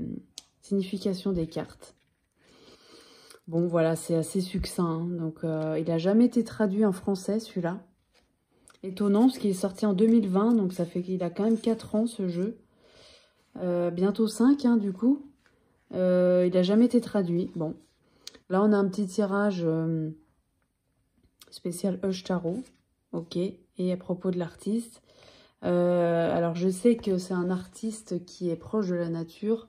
significations des cartes. Bon voilà, c'est assez succinct. Hein. Donc il n'a jamais été traduit en français celui-là. Étonnant, parce qu'il est sorti en 2020, donc ça fait qu'il a quand même 4 ans, ce jeu. Bientôt 5, hein, du coup. Il n'a jamais été traduit. Bon, là, on a un petit tirage spécial Hush Tarot. Ok, et à propos de l'artiste. Alors, je sais que c'est un artiste qui est proche de la nature,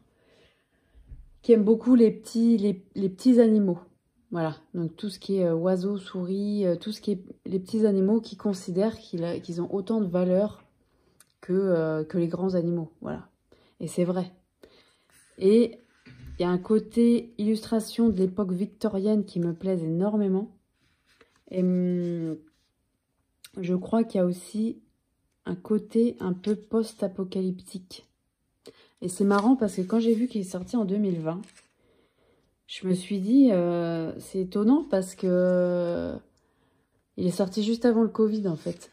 qui aime beaucoup les petits animaux. Voilà, donc tout ce qui est oiseaux, souris, tout ce qui est les petits animaux qui considèrent qu'ils ont autant de valeur que les grands animaux. Voilà, et c'est vrai. Et il y a un côté illustration de l'époque victorienne qui me plaise énormément. Et je crois qu'il y a aussi un côté un peu post-apocalyptique. Et c'est marrant parce que quand j'ai vu qu'il est sorti en 2020, je me suis dit, c'est étonnant parce que il est sorti juste avant le Covid en fait.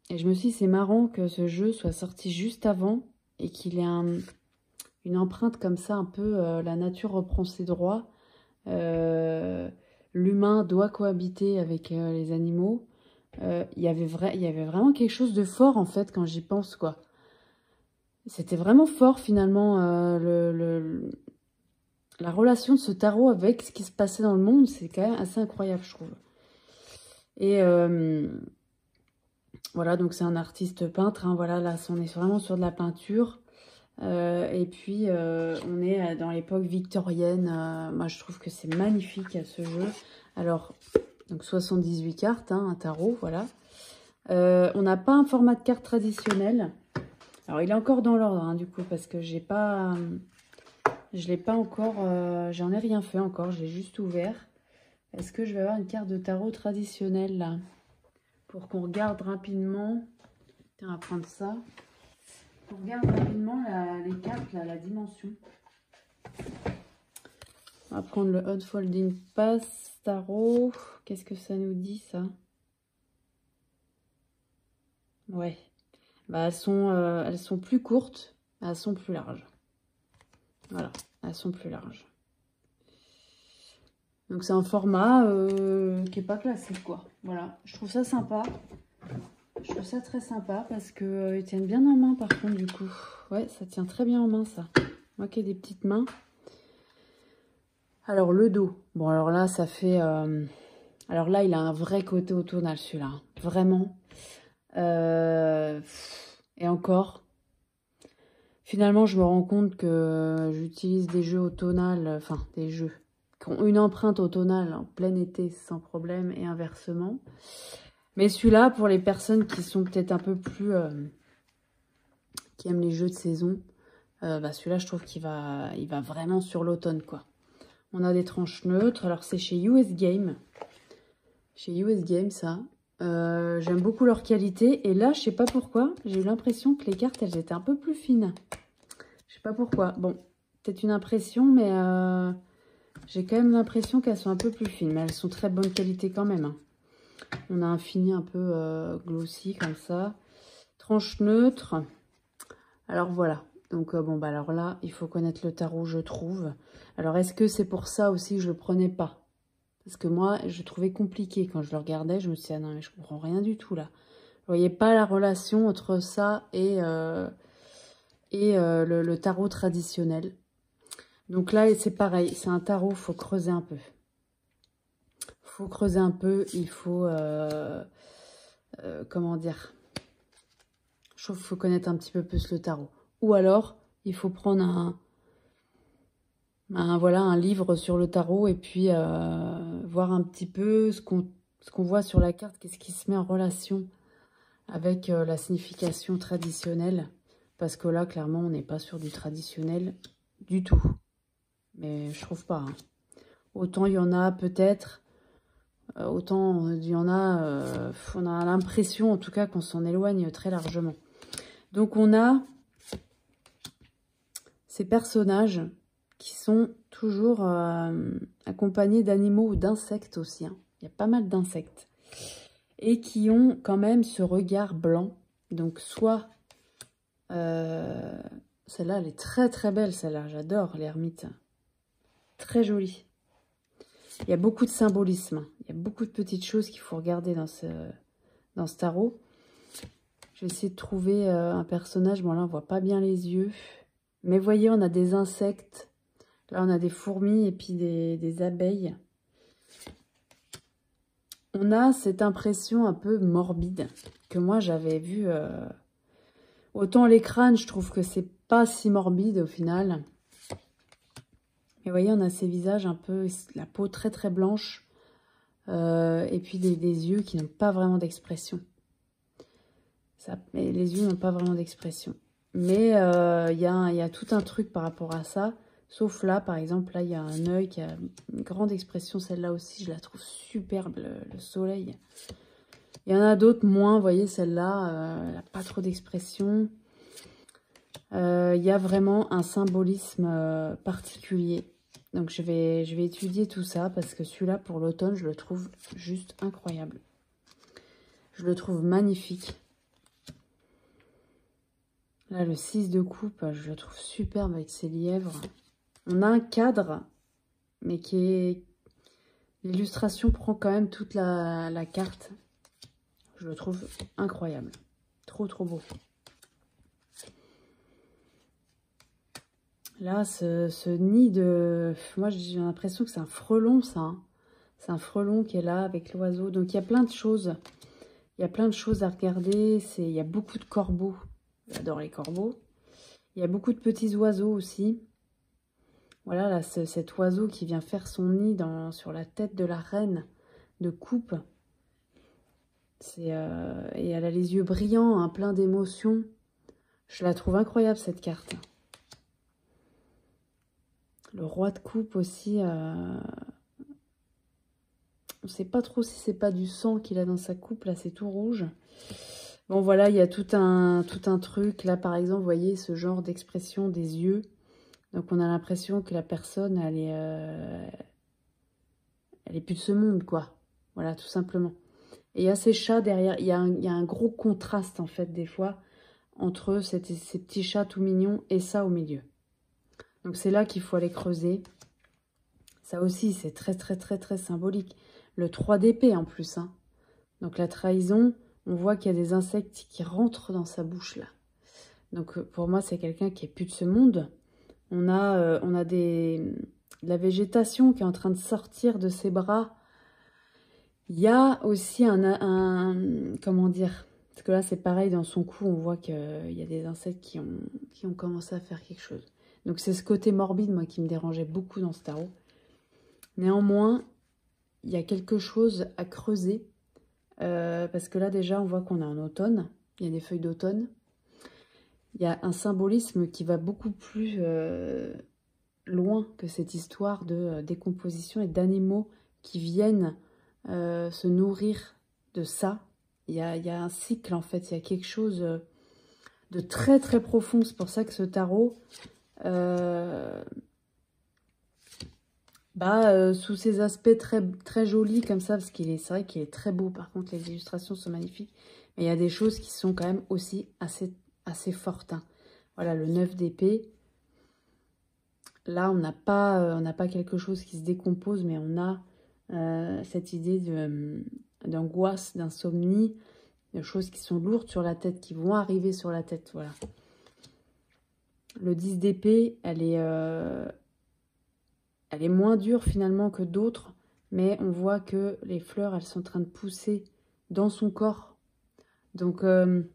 Et je me suis dit, c'est marrant que ce jeu soit sorti juste avant et qu'il ait une empreinte comme ça, un peu la nature reprend ses droits. L'humain doit cohabiter avec les animaux. Il y avait vraiment quelque chose de fort en fait quand j'y pense quoi. C'était vraiment fort finalement la relation de ce tarot avec ce qui se passait dans le monde, c'est quand même assez incroyable je trouve. Et voilà, donc c'est un artiste peintre, hein, voilà, là on est vraiment sur de la peinture. Et puis on est dans l'époque victorienne. Moi je trouve que c'est magnifique ce jeu. Alors, donc 78 cartes, hein, un tarot, voilà. On n'a pas un format de carte traditionnel. Alors il est encore dans l'ordre, hein, du coup, parce que je l'ai pas encore, j'en ai rien fait encore, je l'ai juste ouvert. Est-ce que je vais avoir une carte de tarot traditionnelle là? Pour qu'on regarde rapidement. Tiens, on va prendre ça. On regarde rapidement les cartes, là, la dimension. On va prendre le Unfolding Pass Tarot. Qu'est-ce que ça nous dit, ça? Ouais. Bah, elles sont plus courtes, elles sont plus larges. Voilà, elles sont plus larges. Donc, c'est un format qui n'est pas classique, quoi. Voilà, je trouve ça sympa. Je trouve ça très sympa parce qu'ils tiennent bien en main, par contre, du coup. Ouais, ça tient très bien en main, ça. Moi qui ai des petites mains. Alors, le dos. Bon, alors là, ça fait... Alors là, il a un vrai côté automnal, celui-là. Vraiment. Et encore. Finalement, je me rends compte que j'utilise des jeux automnales, enfin, des jeux qui ont une empreinte automnale en plein été sans problème et inversement. Mais celui-là, pour les personnes qui sont peut-être un peu plus... qui aiment les jeux de saison, bah celui-là, je trouve qu'il va vraiment sur l'automne, quoi. On a des tranches neutres. Alors, c'est chez US Game. Chez US Game, ça. J'aime beaucoup leur qualité. Et là, je sais pas pourquoi, j'ai eu l'impression que les cartes, elles étaient un peu plus fines. Je sais pas pourquoi. Bon, peut-être une impression, mais j'ai quand même l'impression qu'elles sont un peu plus fines. Mais elles sont très bonne qualité quand même, hein. On a un fini un peu glossy, comme ça. Tranche neutre. Alors, voilà. Donc, bon, bah alors là, il faut connaître le tarot, je trouve. Alors, est-ce que c'est pour ça aussi que je le prenais pas? Parce que moi, je trouvais compliqué quand je le regardais. Je me suis dit, ah non, mais je comprends rien du tout, là. Je voyais pas la relation entre ça et le tarot traditionnel. Donc là, c'est pareil. C'est un tarot, il faut creuser un peu. Il faut creuser un peu. Il faut... comment dire? Je trouve qu'il faut connaître un petit peu plus le tarot. Ou alors, il faut prendre voilà, un livre sur le tarot et puis voir un petit peu ce qu'on voit sur la carte, qu'est-ce qui se met en relation avec la signification traditionnelle. Parce que là, clairement, on n'est pas sur du traditionnel du tout. Mais je trouve pas, hein. Autant il y en a peut-être, autant il y en a, on a l'impression en tout cas qu'on s'en éloigne très largement. Donc on a ces personnages qui sont toujours accompagnés d'animaux ou d'insectes aussi, hein. Il y a pas mal d'insectes. Et qui ont quand même ce regard blanc. Donc soit... celle-là, elle est très très belle, celle-là. J'adore l'ermite. Très jolie. Il y a beaucoup de symbolisme. Il y a beaucoup de petites choses qu'il faut regarder dans ce tarot. Je vais essayer de trouver un personnage. Bon, là, on voit pas bien les yeux. Mais voyez, on a des insectes. Là, on a des fourmis et puis des abeilles. On a cette impression un peu morbide que moi, j'avais vu... Autant les crânes, je trouve que c'est pas si morbide au final. Mais vous voyez, on a ces visages un peu... La peau très très blanche. Et puis des yeux qui n'ont pas vraiment d'expression. Les yeux n'ont pas vraiment d'expression. Mais il y a tout un truc par rapport à ça. Sauf là, par exemple, là, il y a un œil qui a une grande expression. Celle-là aussi, je la trouve superbe, le soleil. Il y en a d'autres moins, vous voyez, celle-là, elle n'a pas trop d'expression. Il y a vraiment un symbolisme particulier. Donc je vais étudier tout ça parce que celui-là, pour l'automne, je le trouve juste incroyable. Je le trouve magnifique. Là, le 6 de coupe, je le trouve superbe avec ses lièvres. On a un cadre, mais qui est... L'illustration prend quand même toute la carte. Je le trouve incroyable. Trop, trop beau. Là, ce nid de... Moi, j'ai l'impression que c'est un frelon, ça. Hein. C'est un frelon qui est là avec l'oiseau. Donc, il y a plein de choses. Il y a plein de choses à regarder. Il y a beaucoup de corbeaux. J'adore les corbeaux. Il y a beaucoup de petits oiseaux aussi. Voilà, là, cet oiseau qui vient faire son nid sur la tête de la reine de coupe. Et elle a les yeux brillants, hein, plein d'émotions. Je la trouve incroyable, cette carte. Le roi de coupe aussi. On ne sait pas trop si c'est pas du sang qu'il a dans sa coupe. Là, c'est tout rouge. Bon, voilà, il y a tout un truc. Là, par exemple, vous voyez ce genre d'expression des yeux. Donc, on a l'impression que la personne, elle est plus de ce monde, quoi. Voilà, tout simplement. Et il y a ces chats derrière. Il y a un gros contraste, en fait, des fois, entre ces petits chats tout mignons et ça au milieu. Donc, c'est là qu'il faut aller creuser. Ça aussi, c'est très, très, très, très symbolique. Le 3 d'épée, en plus. Hein. Donc, la trahison, on voit qu'il y a des insectes qui rentrent dans sa bouche, là. Donc, pour moi, c'est quelqu'un qui est plus de ce monde. On a de la végétation qui est en train de sortir de ses bras. Il y a aussi comment dire, parce que là c'est pareil, dans son cou on voit qu'il y a des insectes qui ont commencé à faire quelque chose. Donc c'est ce côté morbide, moi, qui me dérangeait beaucoup dans ce tarot. Néanmoins, il y a quelque chose à creuser, parce que là déjà on voit qu'on est en automne, il y a des feuilles d'automne. Il y a un symbolisme qui va beaucoup plus loin que cette histoire de décomposition et d'animaux qui viennent se nourrir de ça. Il y a un cycle, en fait. Il y a quelque chose de très, très profond. C'est pour ça que ce tarot, sous ses aspects très, très jolis comme ça, parce c'est vrai qu'il est très beau. Par contre, les illustrations sont magnifiques. Mais il y a des choses qui sont quand même aussi assez fortes. Hein. Voilà, le 9 d'épée. Là, on n'a pas quelque chose qui se décompose, mais on a cette idée d'angoisse, d'insomnie, de choses qui sont lourdes sur la tête, qui vont arriver sur la tête. Voilà. Le 10 d'épée, elle est moins dure finalement que d'autres, mais on voit que les fleurs, elles sont en train de pousser dans son corps. Donc, elle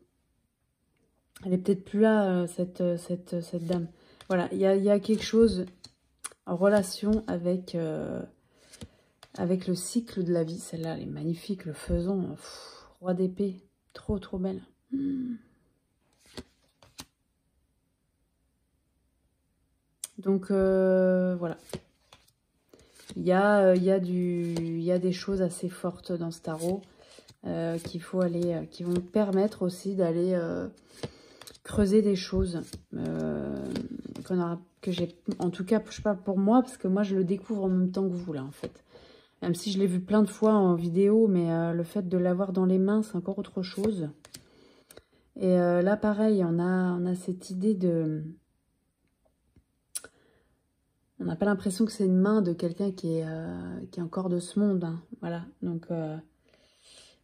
est peut-être plus là, cette dame. Voilà, il y a quelque chose en relation avec le cycle de la vie. Celle-là, elle est magnifique. Le faisan, roi d'épée, trop, trop belle. Donc, voilà. Il y a des choses assez fortes dans ce tarot qui vont permettre aussi d'aller creuser des choses que j'ai, en tout cas, je sais pas pour moi, parce que moi je le découvre en même temps que vous là en fait. Même si je l'ai vu plein de fois en vidéo, mais le fait de l'avoir dans les mains, c'est encore autre chose. Et là pareil, on a cette idée de... On n'a pas l'impression que c'est une main de quelqu'un qui est encore de ce monde. Hein. Voilà, donc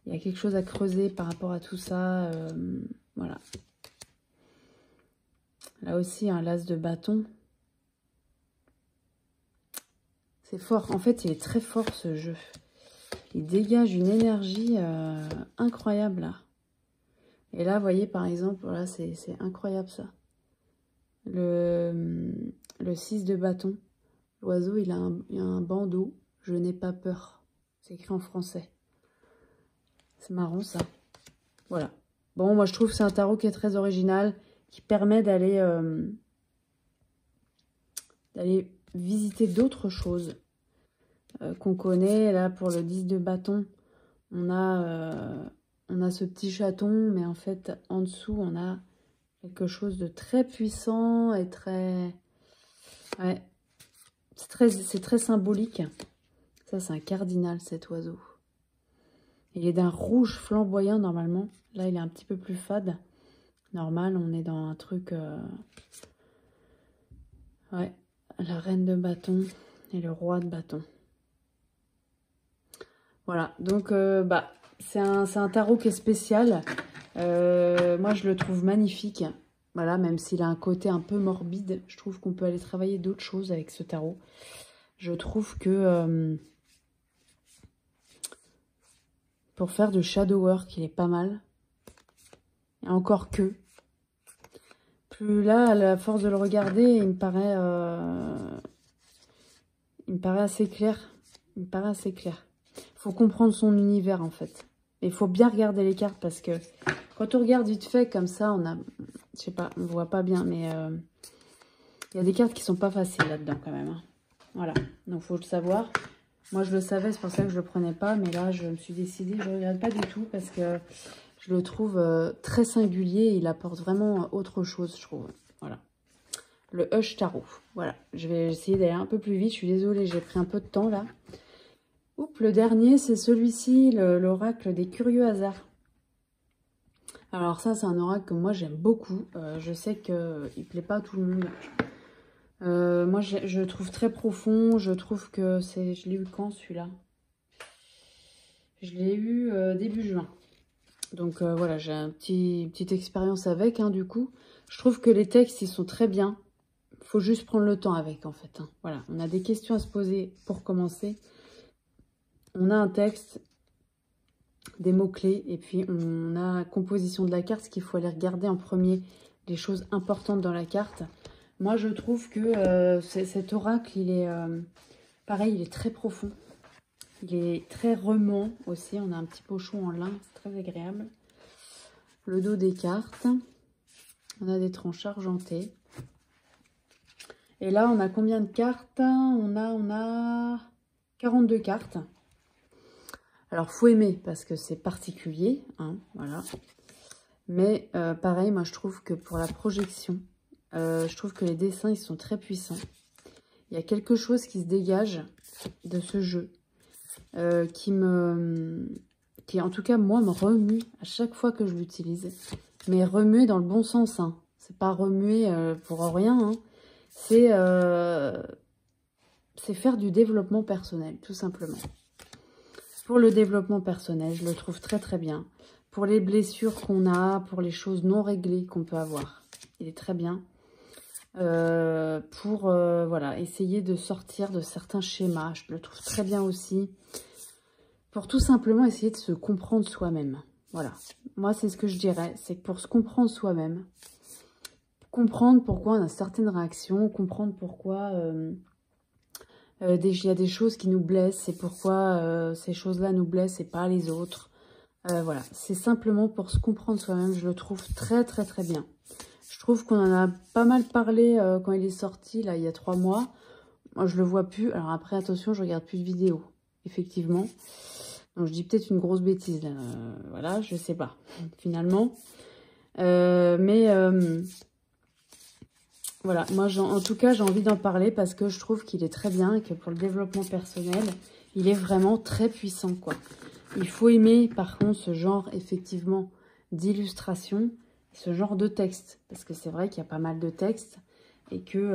il y a quelque chose à creuser par rapport à tout ça. Voilà. Là aussi, un l'as de bâton. C'est fort. En fait, il est très fort, ce jeu. Il dégage une énergie incroyable, là. Et là, vous voyez, par exemple, voilà, c'est incroyable, ça. Le 6 de bâton. L'oiseau, il a un bandeau. Je n'ai pas peur. C'est écrit en français. C'est marrant, ça. Voilà. Bon, moi, je trouve que c'est un tarot qui est très original, qui permet d'aller visiter d'autres choses qu'on connaît. Là, pour le 10 de bâton, on a on a ce petit chaton, mais en fait, en dessous, on a quelque chose de très puissant et très... Ouais, c'est très symbolique. Ça, c'est un cardinal, cet oiseau. Il est d'un rouge flamboyant, normalement. Là, il est un petit peu plus fade. Normal, on est dans un truc... Ouais, la reine de bâton et le roi de bâton. Voilà, donc bah, c'est un tarot qui est spécial. Moi, je le trouve magnifique. Voilà, même s'il a un côté un peu morbide, je trouve qu'on peut aller travailler d'autres choses avec ce tarot. Je trouve que pour faire du shadow work, il est pas mal. Et encore que. Plus là, à la force de le regarder, il me paraît assez clair. Il me paraît assez clair. Il faut comprendre son univers, en fait. Et il faut bien regarder les cartes parce que quand on regarde vite fait comme ça, on a... Je sais pas, on voit pas bien, mais il y a des cartes qui sont pas faciles là-dedans quand même. Hein. Voilà, donc il faut le savoir. Moi, je le savais, c'est pour ça que je le prenais pas. Mais là, je me suis décidée, je ne regarde pas du tout parce que je le trouve très singulier. Il apporte vraiment autre chose, je trouve. Voilà. Le Hush Tarot. Voilà, je vais essayer d'aller un peu plus vite. Je suis désolée, j'ai pris un peu de temps là. Oups, le dernier, c'est celui-ci, l'oracle des curieux hasards. Alors ça, c'est un oracle que moi, j'aime beaucoup. Je sais qu'il ne plaît pas à tout le monde. Moi, je le trouve très profond. Je trouve que c'est... Je l'ai eu quand, celui-là? Je l'ai eu début juin. Donc voilà, j'ai une petite expérience avec, hein, du coup. Je trouve que les textes, ils sont très bien. Il faut juste prendre le temps avec, en fait. Hein. Voilà, on a des questions à se poser pour commencer. On a un texte, des mots-clés, et puis on a la composition de la carte, ce qu'il faut aller regarder en premier, les choses importantes dans la carte. Moi, je trouve que cet oracle, il est pareil, il est très profond. Il est très remuant aussi. On a un petit pochon en lin, c'est très agréable. Le dos des cartes. On a des tranches argentées. Et là, on a combien de cartes? On a 42 cartes. Alors, faut aimer parce que c'est particulier. Hein, voilà. Mais pareil, moi, je trouve que pour la projection, je trouve que les dessins, ils sont très puissants. Il y a quelque chose qui se dégage de ce jeu. Qui en tout cas, moi, me remue à chaque fois que je l'utilise. Mais remuer dans le bon sens. Hein. C'est pas remuer pour rien. Hein. C'est faire du développement personnel, tout simplement. Pour le développement personnel, je le trouve très très bien. Pour les blessures qu'on a, pour les choses non réglées qu'on peut avoir. Il est très bien. Pour voilà, essayer de sortir de certains schémas. Je le trouve très bien aussi. Pour tout simplement essayer de se comprendre soi-même. Voilà. Moi, c'est ce que je dirais. C'est que pour se comprendre soi-même, comprendre pourquoi on a certaines réactions, comprendre pourquoi il y a des choses qui nous blessent et pourquoi ces choses-là nous blessent et pas les autres. Voilà. C'est simplement pour se comprendre soi-même. Je le trouve très, très, très bien. Je trouve qu'on en a pas mal parlé quand il est sorti, là, il y a 3 mois. Moi, je le vois plus. Alors après, attention, je regarde plus de vidéos. Effectivement. Donc, je dis peut-être une grosse bêtise. Là. Voilà, je sais pas, finalement. Voilà, moi, en tout cas, j'ai envie d'en parler parce que je trouve qu'il est très bien et que pour le développement personnel, il est vraiment très puissant, quoi. Il faut aimer, par contre, ce genre, effectivement, d'illustration, ce genre de texte. Parce que c'est vrai qu'il y a pas mal de textes et que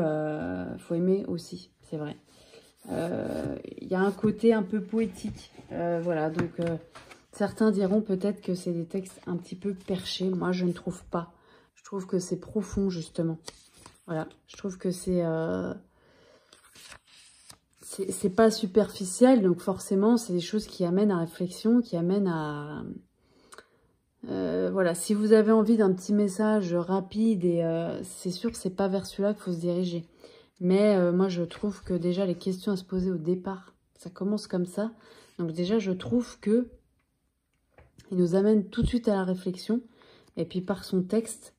faut aimer aussi, c'est vrai. Il y a un côté un peu poétique. Voilà, donc certains diront peut-être que c'est des textes un petit peu perchés. Moi, je ne trouve pas. Je trouve que c'est profond, justement. Voilà, je trouve que c'est pas superficiel. Donc forcément, c'est des choses qui amènent à réflexion, qui amènent à... voilà, si vous avez envie d'un petit message rapide, et c'est sûr que c'est pas vers celui-là qu'il faut se diriger. Mais moi, je trouve que déjà, les questions à se poser au départ, ça commence comme ça. Donc déjà, je trouve que il nous amène tout de suite à la réflexion. Et puis par son texte,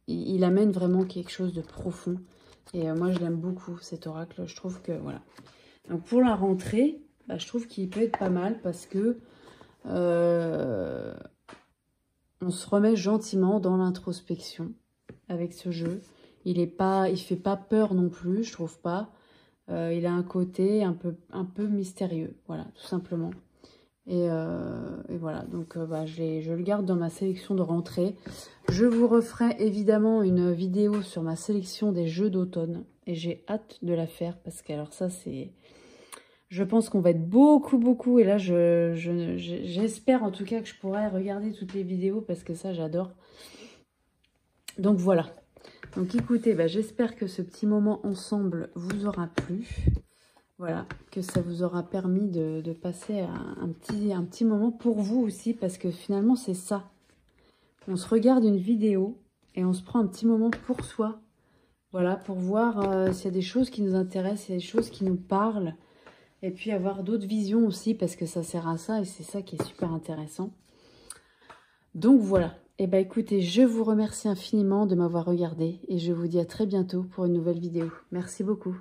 il amène vraiment quelque chose de profond. Et moi, je l'aime beaucoup, cet oracle. Je trouve que, voilà. Donc pour la rentrée, bah, je trouve qu'il peut être pas mal parce que on se remet gentiment dans l'introspection avec ce jeu. Il fait pas peur non plus, je trouve pas. Il a un côté un peu mystérieux, voilà, tout simplement. Et voilà, donc bah, je le garde dans ma sélection de rentrée. Je vous referai évidemment une vidéo sur ma sélection des jeux d'automne. Et j'ai hâte de la faire parce que alors ça c'est... Je pense qu'on va être beaucoup. Et là, j'espère en tout cas que je pourrai regarder toutes les vidéos parce que ça, j'adore. Donc voilà. Donc écoutez, bah, j'espère que ce petit moment ensemble vous aura plu. Voilà, que ça vous aura permis de passer un petit moment pour vous aussi, parce que finalement, c'est ça. On se regarde une vidéo et on se prend un petit moment pour soi. Voilà, pour voir s'il y a des choses qui nous intéressent, s'il y a des choses qui nous parlent. Et puis avoir d'autres visions aussi, parce que ça sert à ça et c'est ça qui est super intéressant. Donc voilà. Et bah écoutez, je vous remercie infiniment de m'avoir regardé et je vous dis à très bientôt pour une nouvelle vidéo. Merci beaucoup.